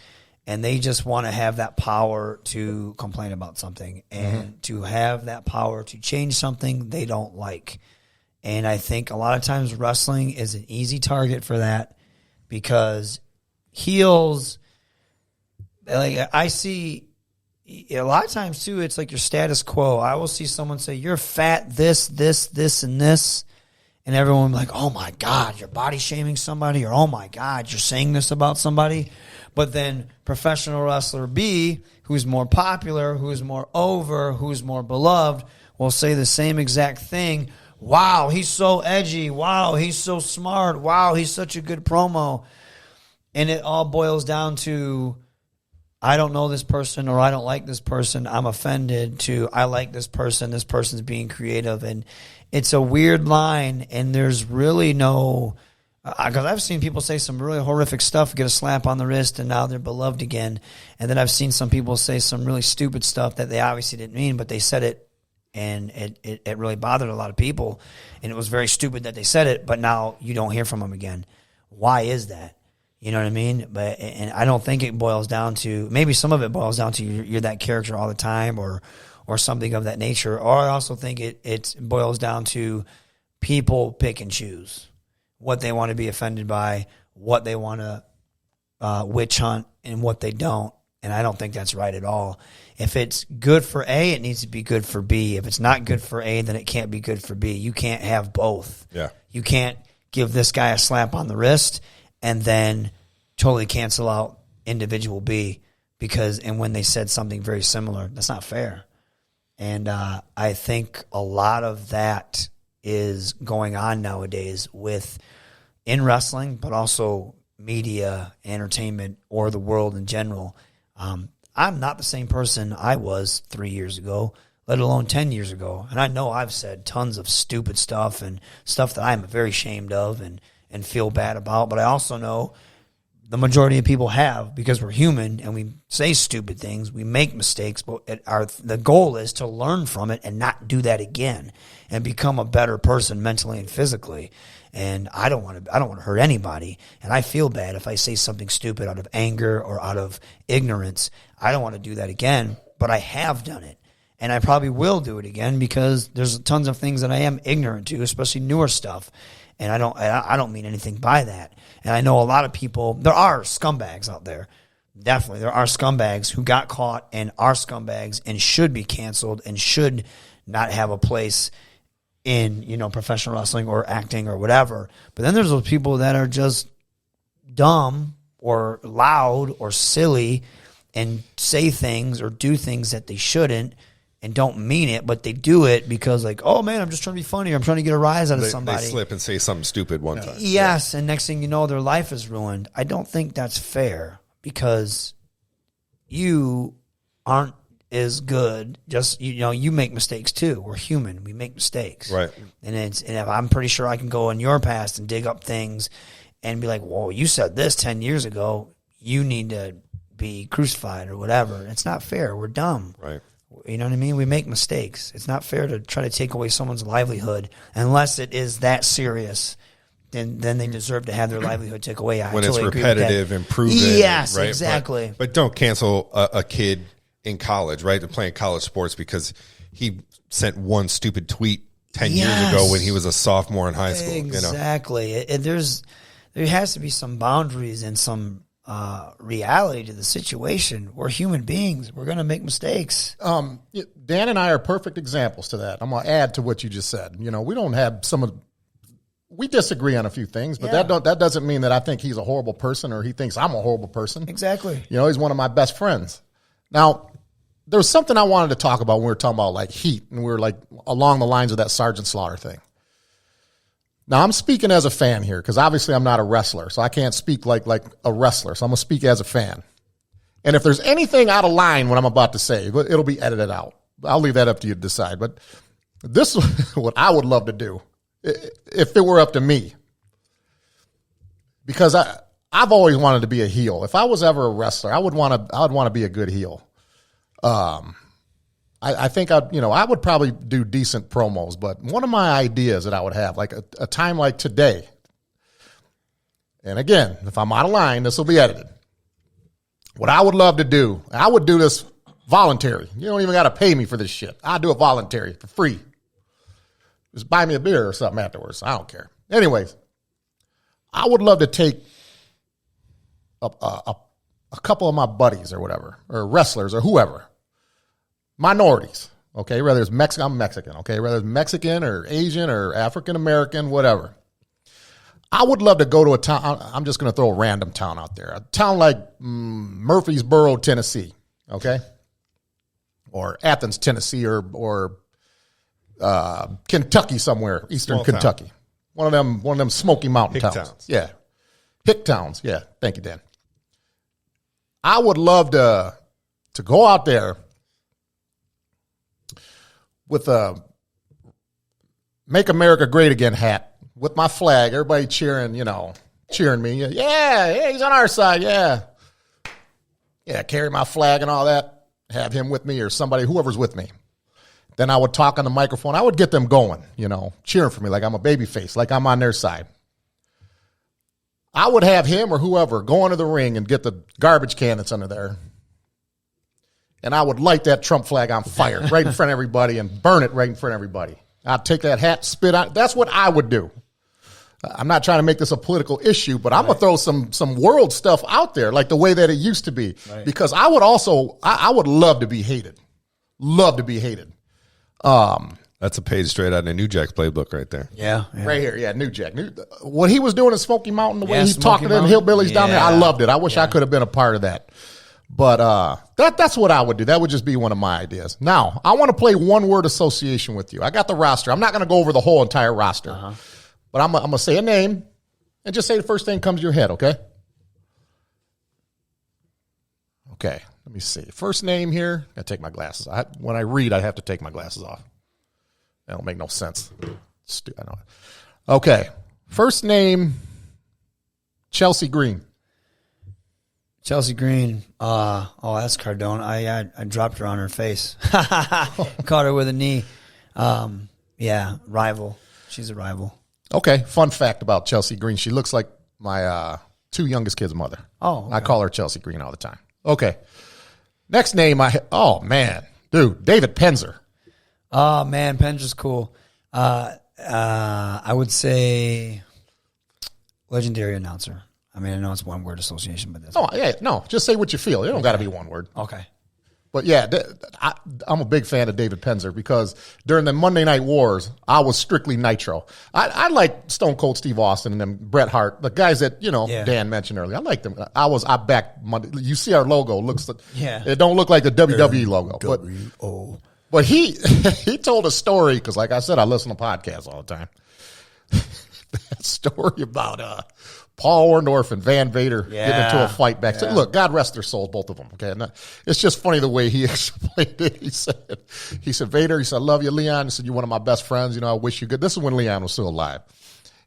and they just want to have that power to complain about something and to have that power to change something they don't like. And I think a lot of times wrestling is an easy target for that because heels, like I see a lot of times too, it's like your status quo. I will see someone say, you're fat, this, and this. And everyone will be like, oh my God, you're body shaming somebody, or oh my God, you're saying this about somebody. But then professional wrestler B, who's more popular, who's more over, who's more beloved, will say the same exact thing. Wow, he's so edgy. Wow, he's so smart. Wow, he's such a good promo. And it all boils down to, I don't know this person, or I don't like this person, I'm offended, to I like this person's being creative. And it's a weird line, and there's really no, because I've seen people say some really horrific stuff, get a slap on the wrist, and now they're beloved again. And then I've seen some people say some really stupid stuff that they obviously didn't mean, but they said it, and it really bothered a lot of people. And it was very stupid that they said it, but now you don't hear from them again. Why is that? You know what I mean? And I don't think it boils down to, maybe some of it boils down to you're that character all the time or something of that nature. Or I also think it boils down to people pick and choose what they want to be offended by, what they want to witch hunt, and what they don't. And I don't think that's right at all. If it's good for A, it needs to be good for B. If it's not good for A, then it can't be good for B. You can't have both. Yeah. You can't give this guy a slap on the wrist and then totally cancel out individual B and when they said something very similar. That's not fair. And I think a lot of that is going on nowadays in wrestling, but also media, entertainment, or the world in general. I'm not the same person I was 3 years ago, let alone 10 years ago. And I know I've said tons of stupid stuff and stuff that I'm very ashamed of and feel bad about. But I also know the majority of people have, because we're human and we say stupid things, we make mistakes, but the goal is to learn from it and not do that again and become a better person mentally and physically. And I don't want to hurt anybody. And I feel bad if I say something stupid out of anger or out of ignorance. I don't want to do that again, but I have done it. And I probably will do it again because there's tons of things that I am ignorant to, especially newer stuff. And I don't mean anything by that. And I know a lot of people, there are scumbags out there. Definitely. There are scumbags who got caught and are scumbags and should be canceled and should not have a place in, professional wrestling or acting or whatever. But then there's those people that are just dumb or loud or silly and say things or do things that they shouldn't and don't mean it, but they do it because oh man, I'm just trying to be funny, or I'm trying to get a rise out of somebody. They slip and say something stupid one time. Yes, and next thing you know, their life is ruined. I don't think that's fair because you aren't as good. Just you make mistakes too. We're human. We make mistakes. Right. And if I'm pretty sure I can go in your past and dig up things and be like, whoa, you said this 10 years ago. You need to be crucified or whatever. It's not fair. We're dumb. Right. You know what I mean? We make mistakes. It's not fair to try to take away someone's livelihood unless it is that serious. Then they deserve to have their livelihood taken away. When it's repetitive and proven. Yes, right? exactly. But don't cancel a kid in college, right? They're playing college sports because he sent one stupid tweet 10 years ago when he was a sophomore in high school. Exactly. There has to be some boundaries and some reality to the situation. We're human beings. We're going to make mistakes. Dan and I are perfect examples to that. I'm going to add to what you just said. We don't have we disagree on a few things, but that doesn't mean that I think he's a horrible person or he thinks I'm a horrible person. Exactly. He's one of my best friends. Now, there was something I wanted to talk about when we were talking about heat, and we were along the lines of that Sergeant Slaughter thing. Now, I'm speaking as a fan here because obviously I'm not a wrestler, so I can't speak like a wrestler. So I'm going to speak as a fan. And if there's anything out of line what I'm about to say, it'll be edited out. I'll leave that up to you to decide. But this is what I would love to do if it were up to me. Because I've always wanted to be a heel. If I was ever a wrestler, I would want to be a good heel. I think I would probably do decent promos, but one of my ideas that I would have, like a time like today, and again, if I'm out of line, this will be edited. What I would love to do, I would do this voluntary. You don't even got to pay me for this shit. I'll do it voluntary for free. Just buy me a beer or something afterwards. I don't care. Anyways, I would love to take a couple of my buddies or whatever, or wrestlers or whoever, minorities, okay, whether it's Mexican, I'm Mexican, okay, whether it's Mexican or Asian or African-American, whatever. I would love to go to a town, I'm just going to throw a random town out there, a town like Murfreesboro, Tennessee, okay, or Athens, Tennessee, or Kentucky somewhere, eastern Small Kentucky. Town. One of them Smoky Mountain towns. Yeah. Hick towns. Yeah. Thank you, Dan. I would love to go out there with a Make America Great Again hat with my flag, everybody cheering me. Yeah, he's on our side. Yeah. Yeah, carry my flag and all that. Have him with me or somebody, whoever's with me. Then I would talk on the microphone. I would get them going, cheering for me like I'm a baby face, like I'm on their side. I would have him or whoever go into the ring and get the garbage can that's under there. And I would light that Trump flag on fire right in front of everybody and burn it right in front of everybody. I'd take that hat, spit on it. That's what I would do. I'm not trying to make this a political issue, but I'm going to throw some world stuff out there like the way that it used to be. Right. Because I would love to be hated. Love to be hated. That's a page straight out of New Jack's playbook right there. Yeah. Right here. Yeah, New Jack. What he was doing in Smoky Mountain, the way he talked to them hillbillies down there, I loved it. I wish I could have been a part of that. But that's what I would do. That would just be one of my ideas. Now, I want to play one-word association with you. I got the roster. I'm not going to go over the whole entire roster. But I'm going to say a name and just say the first thing comes to your head, okay? Okay, let me see. First name here. I take my glasses. When I read, I have to take my glasses off. That don't make no sense. I know. Okay, first name, Chelsea Green. Chelsea Green. That's Cardona. I dropped her on her face. Caught her with a knee. Rival. She's a rival. Okay, fun fact about Chelsea Green. She looks like my 2 youngest kids' mother. Oh, okay. I call her Chelsea Green all the time. Okay. Next name, oh, man. Dude, David Penzer. Oh, man, Penzer's cool. I would say legendary announcer. I mean, I know it's one word association, but that's No, just say what you feel. It don't got to be one word. okay. But yeah, I'm a big fan of David Penzer because during the Monday Night Wars, I was strictly Nitro. I like Stone Cold Steve Austin and then Bret Hart, the guys that Dan mentioned earlier. I like them. I backed Monday. You see our logo looks like it don't look like the WWE logo, but he told a story because, like I said, I listen to podcasts all the time. That story about Paul Orndorff and Van Vader getting into a fight back. So, look, God rest their souls, both of them. Okay, and it's just funny the way he explained it. He said, Vader, he said, I love you, Leon. He said, you're one of my best friends. You know, I wish you good. This is when Leon was still alive.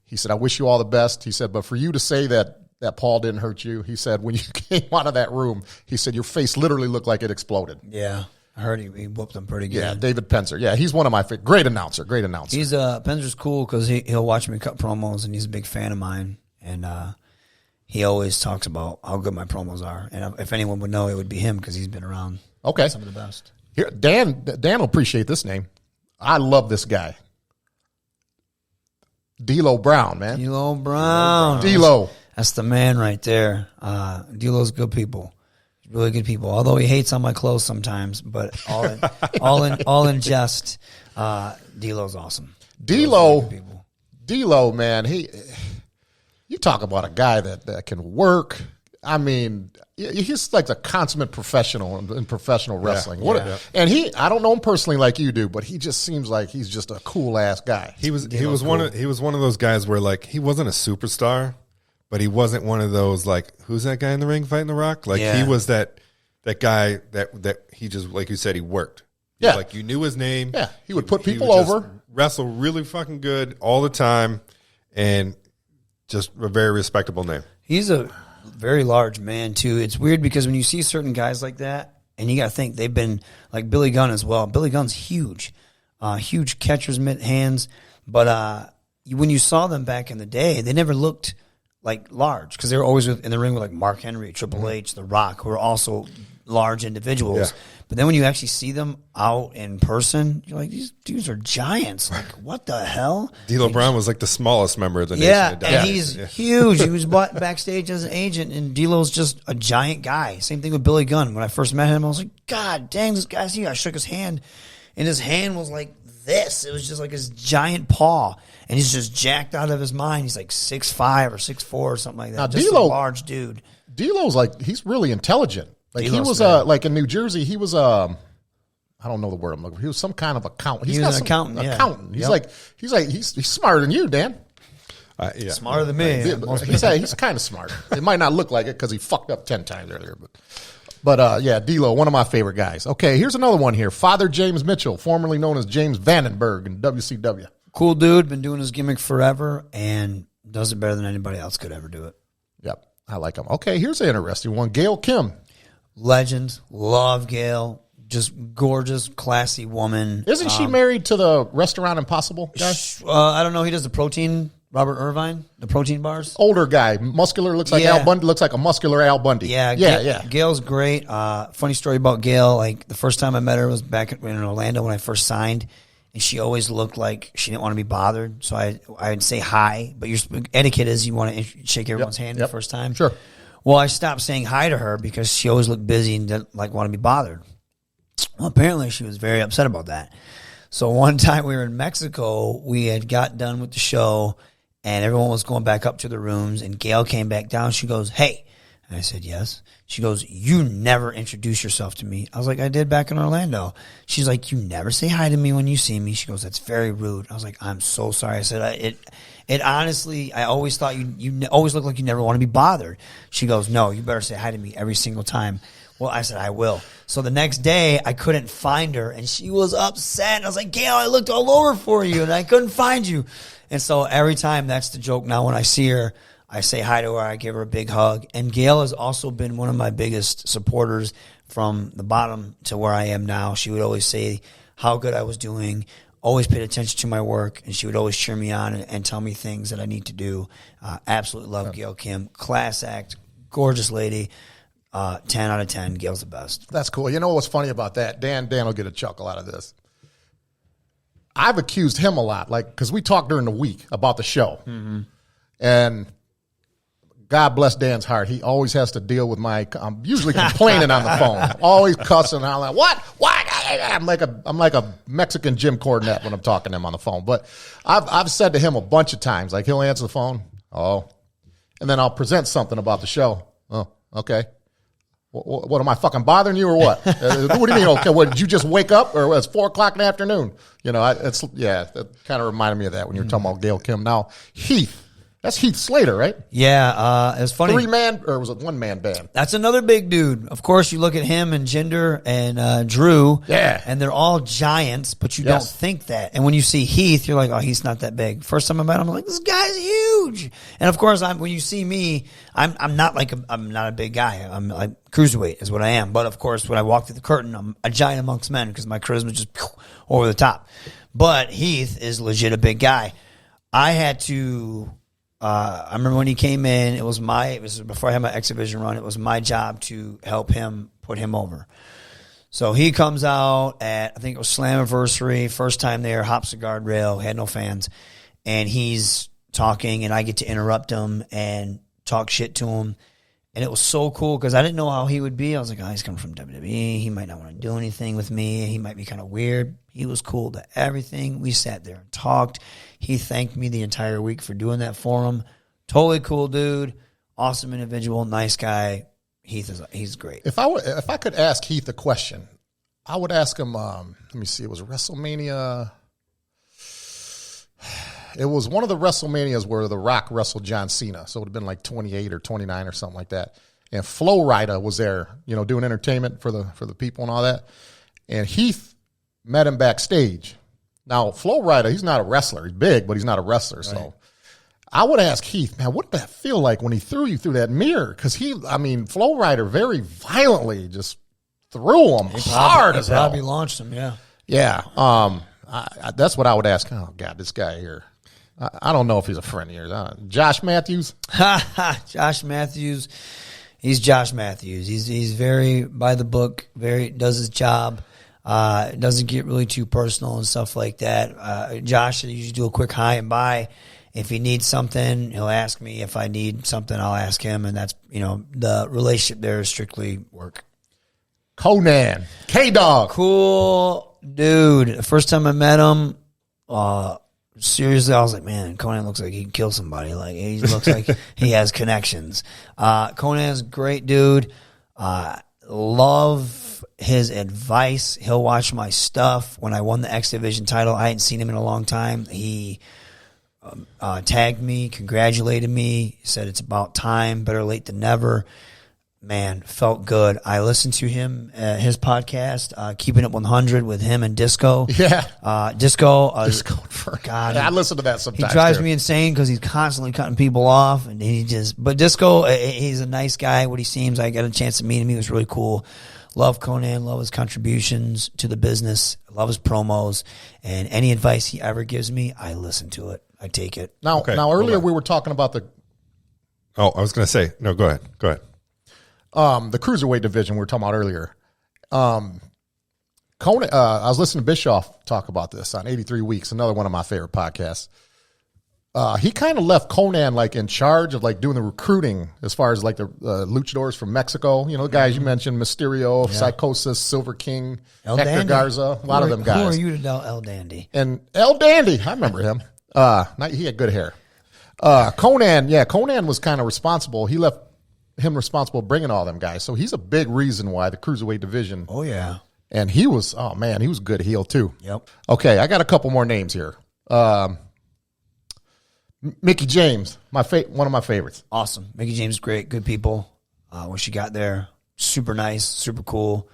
He said, I wish you all the best. He said, but for you to say that Paul didn't hurt you, he said, when you came out of that room, he said, your face literally looked like it exploded. Yeah. I heard he whooped them pretty good. Yeah, David Penzer. Yeah, he's one of my favorite. Great announcer. He's Penzer's cool because he'll watch me cut promos, and he's a big fan of mine. And he always talks about how good my promos are. And if anyone would know, it would be him because he's been around. Okay, some of the best. Here, Dan will appreciate this name. I love this guy, D'Lo Brown, man. D'Lo Brown. D'Lo. That's the man right there. D'Lo's good people. Really good people. Although he hates on my clothes sometimes, but all in jest. D'Lo's awesome. D'Lo, man, you talk about a guy that can work. I mean, he's like a consummate professional in professional wrestling. And I don't know him personally like you do, but he just seems like he's just a cool ass guy. He was one of those guys where like he wasn't a superstar, but he wasn't one of those like, who's that guy in the ring fighting The Rock? Like he was that guy that he just, like you said, he worked. Yeah. Like you knew his name. Yeah. He would put people over. Wrestle really fucking good all the time, and just a very respectable name. He's a very large man too. It's weird because when you see certain guys like that, and you got to think they've been like Billy Gunn as well. Billy Gunn's huge, huge catcher's mitt hands. But when you saw them back in the day, they never looked like large because they were always in the ring with like Mark Henry, Triple H, The Rock, who are also large individuals. Yeah. But then when you actually see them out in person, you're like, these dudes are giants. Like, what the hell? D'Lo Brown was like the smallest member of the nation. Yeah, and he's huge. He was backstage as an agent, and D'Lo's just a giant guy. Same thing with Billy Gunn. When I first met him, I was like, God dang, this guy's here. I shook his hand, and his hand was like this. It was just like his giant paw, and he's just jacked out of his mind. He's like 6'5" or 6'4" or something like that. Now, just a large dude. D'Lo's like, he's really intelligent. Like he was like in New Jersey, he was I don't know the word I'm looking for. He was some kind of accountant. He was an accountant. Accountant. He's smarter than you, Dan. Smarter than me. He's kind of smart. It might not look like it because he fucked up 10 times earlier, but yeah, D'Lo, one of my favorite guys. Okay, here's another one here. Father James Mitchell, formerly known as James Vandenberg in WCW. Cool dude, been doing his gimmick forever and does it better than anybody else could ever do it. Yep, I like him. Okay, here's an interesting one. Gail Kim. Legend. Love Gail. Just gorgeous, classy woman. Isn't she married to the Restaurant Impossible guy? I don't know. He does the protein, Robert Irvine, the protein bars. Older guy, muscular, looks like Al Bundy, looks like a muscular Al Bundy. Yeah. Gail's great. Funny story about Gail. Like the first time I met her was back in Orlando when I first signed, and she always looked like she didn't want to be bothered. So I'd say hi, but your etiquette is you want to shake everyone's hand the first time. Sure. Well, I stopped saying hi to her because she always looked busy and didn't want to be bothered. Well, apparently she was very upset about that. So one time we were in Mexico, we had got done with the show, and everyone was going back up to the rooms, and Gail came back down. She goes, hey. And I said, yes. She goes, you never introduce yourself to me. I was like, I did back in Orlando. She's like, you never say hi to me when you see me. She goes, that's very rude. I was like, I'm so sorry. I said, it honestly, I always thought you always look like you never want to be bothered. She goes, no, you better say hi to me every single time. Well, I said, I will. So the next day, I couldn't find her, and she was upset. And I was like, Gail, I looked all over for you, and I couldn't find you. And so every time, that's the joke. Now when I see her, I say hi to her. I give her a big hug. And Gail has also been one of my biggest supporters from the bottom to where I am now. She would always say how good I was doing, always paid attention to my work, and she would always cheer me on and tell me things that I need to do. Absolutely love Gail Kim. Class act, gorgeous lady. 10 out of 10. Gail's the best. That's cool. You know what's funny about that? Dan will get a chuckle out of this. I've accused him a lot, like, because we talked during the week about the show. Mm-hmm. And God bless Dan's heart. He always has to deal with I'm usually complaining on the phone. Always cussing. I'm like, what? Why? I'm like a Mexican Jim Cornette when I'm talking to him on the phone. But I've said to him a bunch of times, like, he'll answer the phone. Oh. And then I'll present something about the show. Oh, okay. What am I fucking bothering you or what? What do you mean? Okay, what, did you just wake up or it's 4:00 in the afternoon? You know, that kind of reminded me of that when you were talking about Gail Kim. Now, Heath. That's Heath Slater, right? Yeah, it's funny. 3-man, or was it 1-man band? That's another big dude. Of course, you look at him and Jinder and Drew, and they're all giants, but you don't think that. And when you see Heath, you're like, oh, he's not that big. First time I met him, I'm like, this guy's huge. And of course, when you see me, I'm not a big guy. I'm like cruiserweight is what I am. But of course, when I walk through the curtain, I'm a giant amongst men because my charisma is just over the top. But Heath is legit a big guy. I had to. I remember when he came in, it was before I had my X Division run, it was my job to help him put him over. So he comes out at, I think it was Slammiversary, first time there, hops the guardrail, had no fans, and he's talking, and I get to interrupt him and talk shit to him. And it was so cool because I didn't know how he would be. I was like, oh, he's coming from WWE. He might not want to do anything with me. He might be kind of weird. He was cool to everything. We sat there and talked. He thanked me the entire week for doing that for him. Totally cool dude. Awesome individual. Nice guy. He's great. If I could ask Heath a question, I would ask him, let me see, it was WrestleMania. It was one of the WrestleManias where The Rock wrestled John Cena. So it would have been like 28 or 29 or something like that. And Flo Rida was there, doing entertainment for the people and all that. And Heath met him backstage. Now, Flo Rida, he's not a wrestler. He's big, but he's not a wrestler. Right. So I would ask Heath, man, what did that feel like when he threw you through that mirror? Because Flo Rida very violently just threw him hard as hell. Probably launched him, yeah. Yeah. That's what I would ask. Oh, God, this guy here. I don't know if he's a friend of yours. Josh Matthews? Josh Matthews. He's Josh Matthews. He's very by the book, does his job. Doesn't get really too personal and stuff like that. Josh usually do a quick hi and bye. If he needs something, he'll ask me. If I need something, I'll ask him. And that's, the relationship there is strictly work. Conan. K-Dog. Cool dude. The first time I met him, seriously, I was like, man, Conan looks like he can kill somebody. Like, he looks like he has connections. Conan's a great dude. Love his advice. He'll watch my stuff. When I won the X Division title, I hadn't seen him in a long time. He tagged me, congratulated me, said it's about time, better late than never. Man, felt good. I listened to him, his podcast, Keeping It 100 with him and Disco. Yeah. Disco. God. I listen to that sometimes. He drives me insane because he's constantly cutting people off. And but Disco, he's a nice guy, what he seems. I got a chance to meet him. He was really cool. Love Conan, love his contributions to the business, love his promos, and any advice he ever gives me, I listen to it. I take it. Now, earlier we were talking about the... Oh, I was going to say, no, go ahead. The cruiserweight division we were talking about earlier. Conan, I was listening to Bischoff talk about this on 83 Weeks, another one of my favorite podcasts. He kind of left Conan like in charge of like doing the recruiting as far as like the luchadors from Mexico. The guys you mentioned, Mysterio, Psychosis, Silver King, El Hector Dandy. Garza, a lot of them guys. Who are you to tell El Dandy? And El Dandy, I remember him. He had good hair. Conan was kind of responsible. He left him responsible bringing all them guys. So he's a big reason why the cruiserweight division. Oh, yeah. And he was a good heel too. Yep. Okay, I got a couple more names here. Mickie James, one of my favorites. Awesome. Mickie James, great, good people. When she got there, super nice, super cool.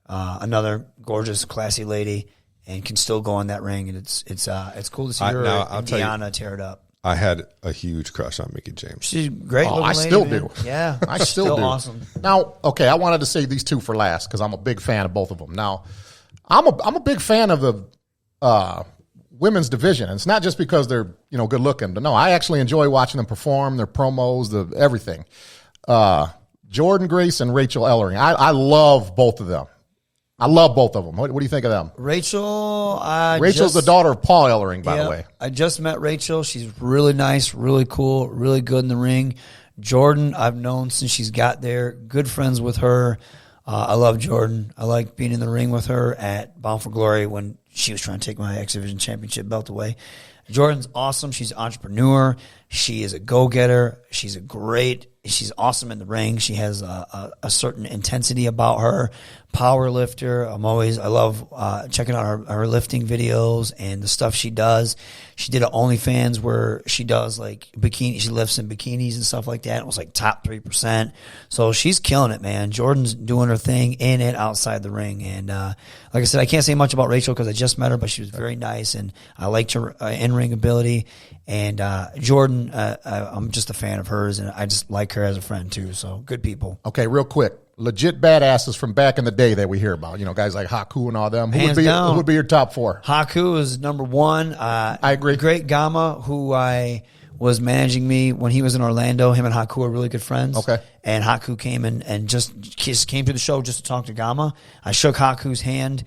Another gorgeous, classy lady, and can still go in that ring. And it's cool to see her and Deanna tear it up. I had a huge crush on Mickie James. She's great. Oh, I lady, still man. do. Yeah, I still do. Awesome. Now, okay, I wanted to say these two for last because I'm a big fan of both of them. Now, I'm a big fan of the women's division. And it's not just because they're good looking, but no, I actually enjoy watching them perform, their promos, everything. Jordan Grace and Rachel Ellering. I love both of them. I love both of them. What do you think of them? Rachel's the daughter of Paul Ellering, by the way. I just met Rachel. She's really nice, really cool, really good in the ring. Jordan, I've known since she's got there. Good friends with her. I love Jordan. I like being in the ring with her at Bound for Glory when she was trying to take my X Division Championship belt away. Jordan's awesome. She's an entrepreneur. She is a go-getter. She's awesome in the ring. She has a certain intensity about her. Power lifter. I love checking out her lifting videos and the stuff she does. She did an OnlyFans where she does like bikini. She lifts in bikinis and stuff like that. It was like top 3%. So she's killing it, man. Jordan's doing her thing in and outside the ring. And like I said, I can't say much about Rachel because I just met her, but she was very nice and I liked her in-ring ability. And Jordan, I'm just a fan of hers, and I just like her as a friend too. So good people. Okay, real quick, legit badasses from back in the day that we hear about. Guys like Haku and all them. Who would be your top four? Haku is number one. I agree. Great Gama, who I was managing me when he was in Orlando. Him and Haku are really good friends. Okay. And Haku came in and just came to the show just to talk to Gama. I shook Haku's hand.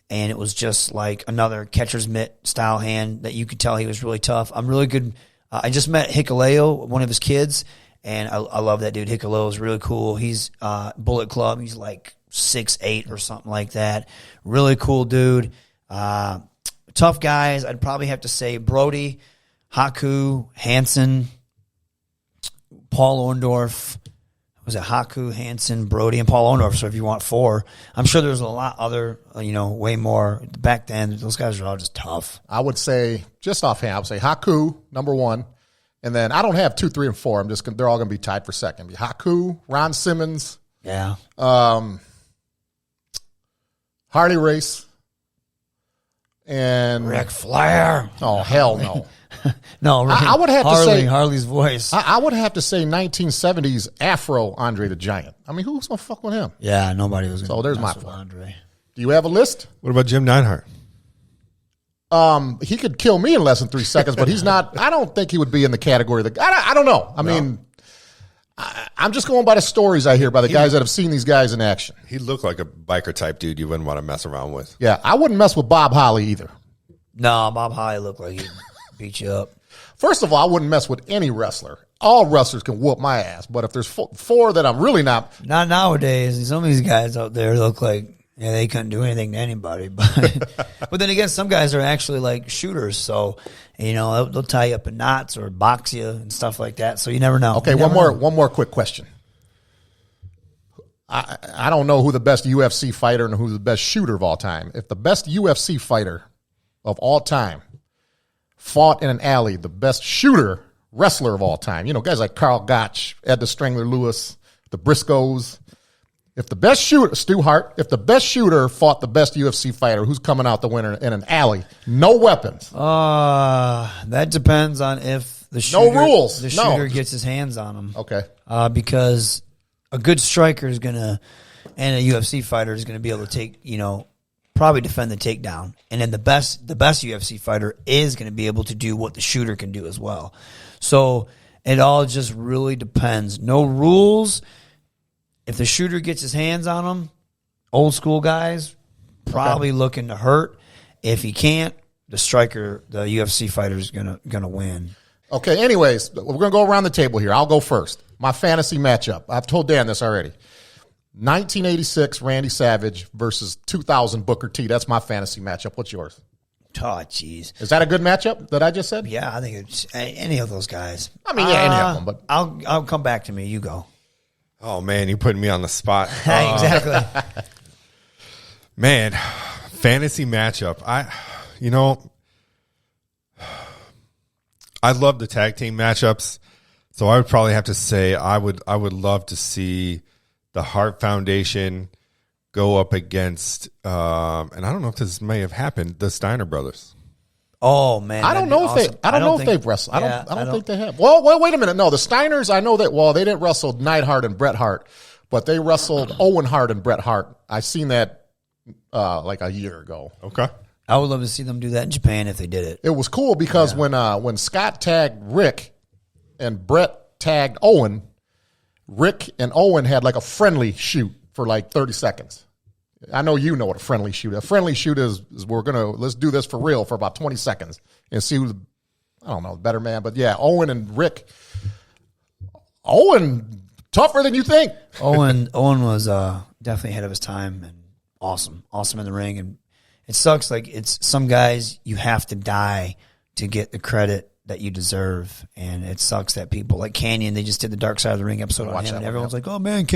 And it was just like another catcher's mitt style hand that you could tell he was really tough. I'm really good. I just met Hikuleo, one of his kids, and I love that dude. Hikuleo is really cool. He's Bullet Club. He's like 6'8" or something like that. Really cool dude. Tough guys. I'd probably have to say Brody, Haku, Hansen, Paul Orndorff. Was it Haku, Hansen, Brody, and Paul Orndorff? So if you want four, I'm sure there's a lot other, way more. Back then, those guys are all just tough. I would say, just offhand, I would say Haku, number one. And then I don't have 2, 3, and 4. They're all going to be tied for second. Haku, Ron Simmons. Yeah. Harley Race. And Ric Flair. Oh, hell no. No, I would have to say Harley's voice. I would have to say 1970s Afro Andre the Giant. I mean, who's gonna fuck with him? Yeah, nobody was. So there's my four. Andre. Do you have a list? What about Jim Neidhart? He could kill me in less than 3 seconds, but he's not. I don't think he would be in the category. I don't know. I mean, I'm just going by the stories I hear by the guys that have seen these guys in action. He looked like a biker type dude you wouldn't want to mess around with. Yeah, I wouldn't mess with Bob Holly either. No, Bob Holly looked like he'd beat you up. First of all, I wouldn't mess with any wrestler. All wrestlers can whoop my ass, but if there's four that I'm really not. Not nowadays. Some of these guys out there look like they couldn't do anything to anybody. But then again, some guys are actually like shooters, so they'll tie you up in knots or box you and stuff like that. So you never know. Okay, one more quick question. I don't know who the best UFC fighter and who's the best shooter of all time. If the best UFC fighter of all time fought in an alley, the best wrestler of all time, guys like Carl Gotch, Ed the Strangler Lewis, the Briscoes. If the best shooter, Stu Hart, if the best shooter fought the best UFC fighter, who's coming out the winner in an alley? No weapons. That depends on if the shooter, no rules. The shooter gets his hands on him. Okay. Because a good striker is and a UFC fighter is gonna be able to take, probably defend the takedown. And then the best UFC fighter is going to be able to do what the shooter can do as well. So it all just really depends. No rules. If the shooter gets his hands on him, old school guys, probably looking to hurt. If he can't, the striker, the UFC fighter is gonna win. Okay, anyways, we're going to go around the table here. I'll go first. My fantasy matchup. I've told Dan this already. 1986 Randy Savage versus 2000 Booker T. That's my fantasy matchup. What's yours? Oh, jeez. Is that a good matchup that I just said? Yeah, I think it's any of those guys. I mean, any of them. But I'll come back to me. You go. Oh, man, you're putting me on the spot. Exactly. Man, fantasy matchup. I love the tag team matchups, so I would probably have to say I would love to see the Hart Foundation go up against, and I don't know if this may have happened, the Steiner brothers. Oh man, I don't know if they. I don't know if they've wrestled. I don't think they have. Well, wait a minute. No, the Steiners. I know that. Well, they didn't wrestle Neidhart and Bret Hart, but they wrestled Owen Hart and Bret Hart. I seen that like a year ago. Okay. I would love to see them do that in Japan if they did it. It was cool because when Scott tagged Rick and Bret tagged Owen, Rick and Owen had like a friendly shoot for like 30 seconds. I know you know what a friendly shoot is. A friendly shoot is let's do this for real for about 20 seconds and see who's, I don't know, the better man. But yeah, Owen and Rick. Owen, tougher than you think. Owen was definitely ahead of his time and awesome in the ring. And it sucks. Like, it's some guys you have to die to get the credit that you deserve, and it sucks that people like Canyon, they just did the Dark Side of the Ring episode on him, and everyone's like, "Oh man,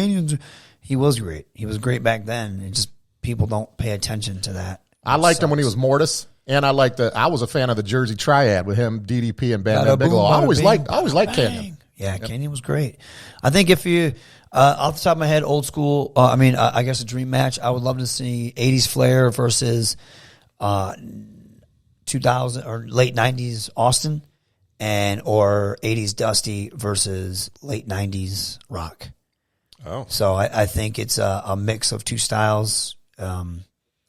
he was great. He was great back then." And just people don't pay attention to that. I liked him when he was Mortis, and I was a fan of the Jersey Triad with him, DDP, and Bam Bam Bigelow. I always liked Canyon. Yeah, Canyon was great. I think if you, off the top of my head, old school. I guess a dream match. I would love to see '80s Flair versus 2000 or late '90s Austin. Or 80s Dusty versus late 90s Rock. Oh. So I think it's a mix of two styles. And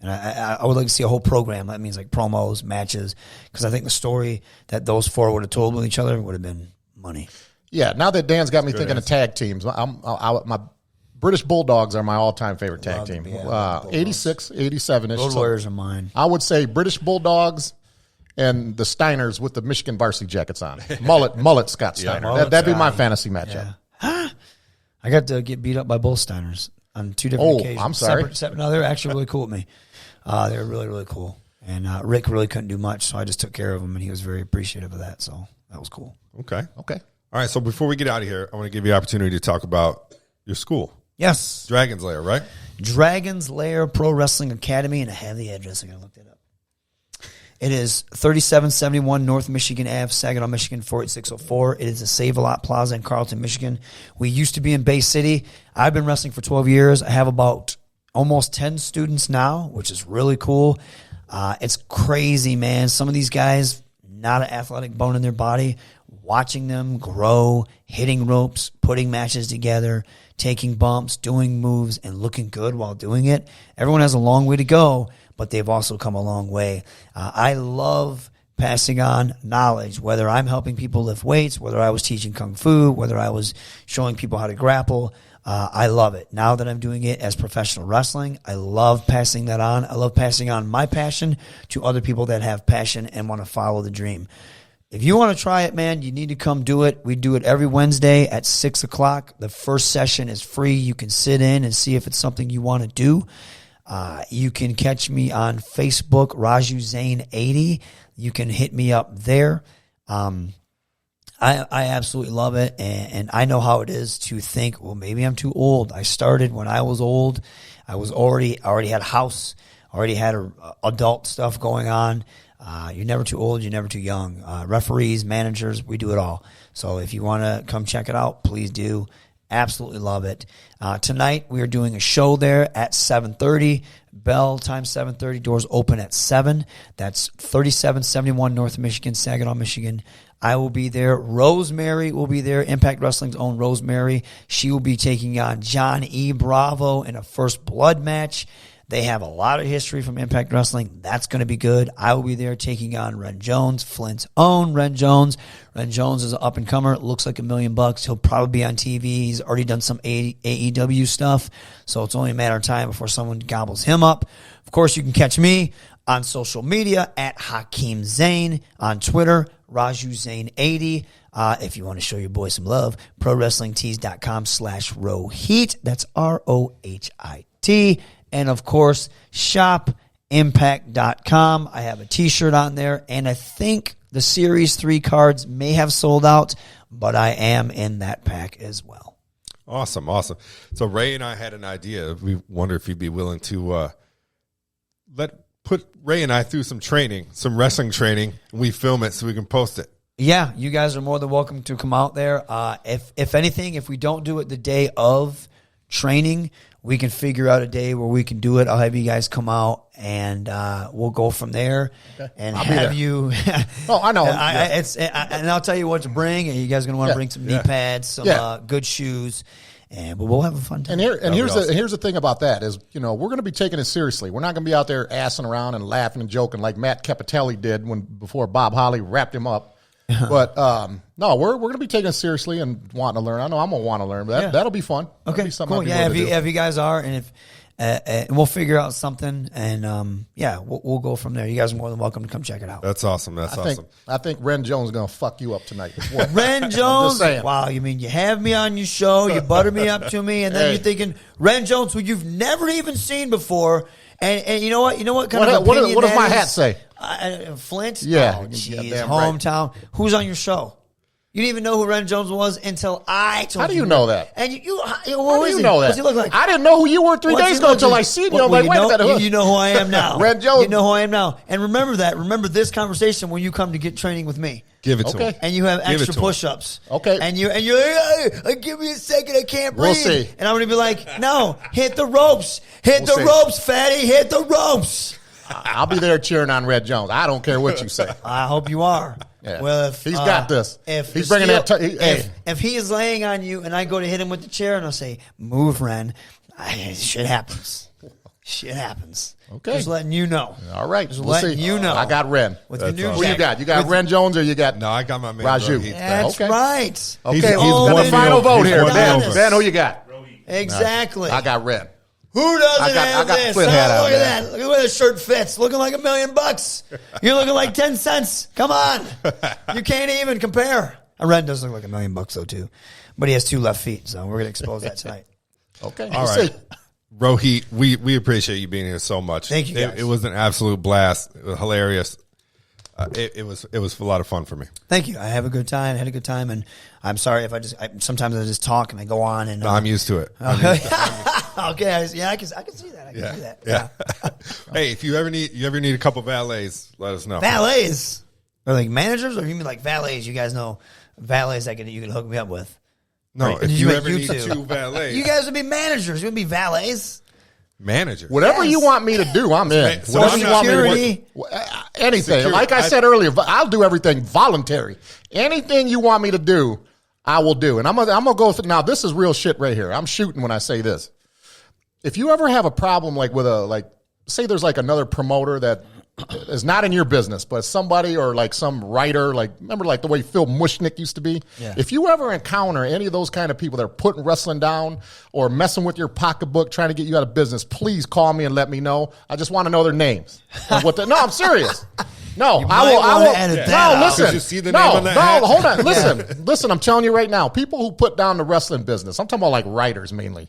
I would like to see a whole program. That means like promos, matches, because I think the story that those four would have told with each other would have been money. Yeah, now that Dan's got me thinking of tag teams, my British Bulldogs are my all-time favorite tag team. 86, 87-ish. Road Warriors are mine. I would say British Bulldogs and the Steiners with the Michigan varsity jackets on. Mullet Scott Steiner. That'd be my fantasy matchup. Yeah. I got to get beat up by both Steiners on two different occasions. I'm sorry. No, they were actually really cool with me. They were really, really cool. And Rick really couldn't do much, so I just took care of him, and he was very appreciative of that. So that was cool. Okay. All right, so before we get out of here, I want to give you the opportunity to talk about your school. Yes. Dragon's Lair, right? Dragon's Lair Pro Wrestling Academy, and I have the address. I got to look that up. It is 3771 North Michigan Ave, Saginaw, Michigan, 48604. It is the Save-A-Lot Plaza in Carlton, Michigan. We used to be in Bay City. I've been wrestling for 12 years. I have about almost 10 students now, which is really cool. It's crazy, man. Some of these guys, not an athletic bone in their body, watching them grow, hitting ropes, putting matches together, taking bumps, doing moves, and looking good while doing it. Everyone has a long way to go, but they've also come a long way. I love passing on knowledge, whether I'm helping people lift weights, whether I was teaching Kung Fu, whether I was showing people how to grapple. I love it. Now that I'm doing it as professional wrestling, I love passing that on. I love passing on my passion to other people that have passion and want to follow the dream. If you want to try it, man, you need to come do it. We do it every Wednesday at 6 o'clock. The first session is free. You can sit in and see if it's something you want to do. You can catch me on Facebook, Raju Zane 80. You can hit me up there. I absolutely love it, and I know how it is to think, well, maybe I'm too old. I started when I was old. I already had a house, already had adult stuff going on. You're never too old. You're never too young. Referees, managers, we do it all. So if you want to come check it out, please do. Absolutely love it. Tonight we are doing a show there at 7:30. Bell time 7:30. Doors open at 7. That's 3771 North Michigan, Saginaw, Michigan. I will be there. Rosemary will be there. Impact Wrestling's own Rosemary. She will be taking on John E. Bravo in a first blood match. They have a lot of history from Impact Wrestling. That's going to be good. I will be there taking on Ren Jones, Flint's own Ren Jones. Ren Jones is an up-and-comer. Looks like $1 million. He'll probably be on TV. He's already done some AEW stuff, so it's only a matter of time before someone gobbles him up. Of course, you can catch me on social media at Hakeem Zane, on Twitter, Raju Zane 80. If you want to show your boy some love, ProWrestlingTees.com/Rohit. That's ROHIT. And, of course, shopimpact.com. I have a T-shirt on there, and I think the Series 3 cards may have sold out, but I am in that pack as well. Awesome. So Ray and I had an idea. We wonder if you'd be willing to put Ray and I through some training, some wrestling training, and we film it so we can post it. Yeah, you guys are more than welcome to come out there. If anything, if we don't do it the day of training, we can figure out a day where we can do it. I'll have you guys come out, and we'll go from there. Okay. And I'll be have there. you. Oh, I know. And I'll tell you what to bring. And you guys are gonna want to bring some knee pads, some good shoes, and we'll have a fun time. And here's the thing about that is, we're going to be taking it seriously. We're not going to be out there assing around and laughing and joking like Matt Capitelli did before Bob Holly wrapped him up. But no, we're going to be taking it seriously and wanting to learn. I know I'm going to want to learn, but that'll be fun. That'll be something cool. I'd be Yeah, willing to do. if you guys are, and if and we'll figure out something, and we'll go from there. You guys are more than welcome to come check it out. That's awesome. That's awesome. I think Ren Jones is going to fuck you up tonight. Ren Jones, saying. wow! You mean you have me on your show, you butter me up to me, and then you're thinking Ren Jones, who you've never even seen before, and you know what? You know what kind of opinion what does my that hat is? say? Flint? Yeah. Oh, Yeah, geez, damn right. hometown. Who's on your show? You didn't even know who Ren Jones was until I told you. How do you know that? And How do you know that? What's he look like? I didn't know who you were 3 days ago until I seen you. I'm like, wait a minute. You know who I am now. Ren Jones. You know who I am now. And remember that. Remember this conversation when you come to get training with me. Give it to him. And you have Give it extra to him. push-ups. Okay. And you're like, hey, give me a second, I can't breathe. We'll see. And I'm going to be like, no, hit the ropes. Hit the see. ropes, fatty. Hit the ropes. I'll be there cheering on Red Jones. I don't care what you say. I hope you are. Yeah. Well, if He's got this. If He's the bringing steel- that. if he is laying on you and I go to hit him with the chair and I'll say, "Move, Ren," shit happens. Shit happens. Okay. Just letting you know. All right. Just We'll letting see. you know. I got Ren. With your new awesome. Who you jacket. got? You got With- Ren Jones or you got? No, I got my man Raju. Rohit back. That's Okay. right. Okay. He's Got won the me final over. vote He's here. won me Ben, over. Ben, who you got? Exactly. I got Ren. Who doesn't I have got the this? Flint hat Oh, out look at there. that. Look at where the shirt fits. Looking like $1 million. You're looking like 10 cents. Come on. You can't even compare. Ren does look like $1 million though too. But he has 2 left feet, so we're going to expose that tonight. Okay. All We'll right. see. Rohit, we appreciate you being here so much. Thank you, guys. It was an absolute blast. It was hilarious. It was a lot of fun for me. Thank you. I have a good time. I had a good time, and I'm sorry if sometimes I just talk and I go on and No, I'm used to it. okay. I can see that. I can see that. Yeah. Hey, if you ever need a couple valets, let us know. Valets or like managers, or you mean like valets? You guys know valets that you can hook me up with. No, Right. if Did you you ever make need YouTube? 2 valets, You guys would be managers. You would be valets. manager. Whatever Yes. you want me to do, I'm in. So Whatever I'm you not- want me to Security. do. Anything. Security. Like I said earlier, I'll do everything voluntary. Anything you want me to do, I will do. And I'm gonna go through. Now, this is real shit right here. I'm shooting when I say this. If you ever have a problem, like say there's like another promoter that is not in your business, but somebody or like some writer, like remember like the way Phil Mushnick used to be? Yeah. If you ever encounter any of those kind of people that are putting wrestling down or messing with your pocketbook, trying to get you out of business, please call me and let me know. I just want to know their names. And no, I'm serious. No, might wanna edit that out. listen. Did you see the name on that hat? Hold on. Listen. I'm telling you right now, people who put down the wrestling business, I'm talking about like writers mainly.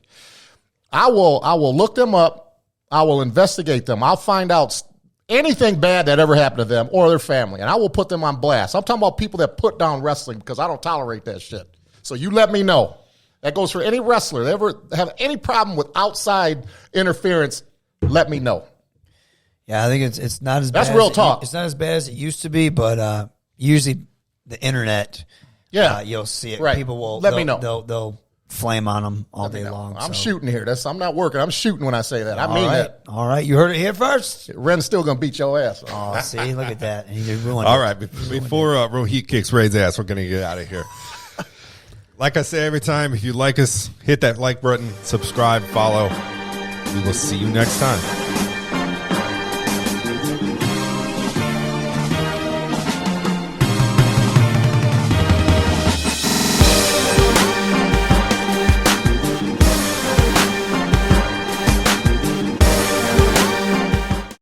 I will look them up. I will investigate them. I'll find out anything bad that ever happened to them or their family, and I will put them on blast. I'm talking about people that put down wrestling because I don't tolerate that shit. So you let me know. That goes for any wrestler. They ever have any problem with outside interference, let me know. Yeah, I think it's not as bad. That's real as talk. It's not as bad as it used to be, but usually the internet, Yeah. you'll see it. Right. People will Let me know. They'll flame on them all day long. I'm so. shooting here. I'm not working. I'm shooting when I say that. I mean that. All right, you heard it here first. Ren's still gonna beat your ass. Oh, see, look at that. And he ruined All it. right, before Rohit kicks Ray's ass, we're going to get out of here. Like I say every time, if you like us, hit that like button, subscribe, follow. We will see you next time.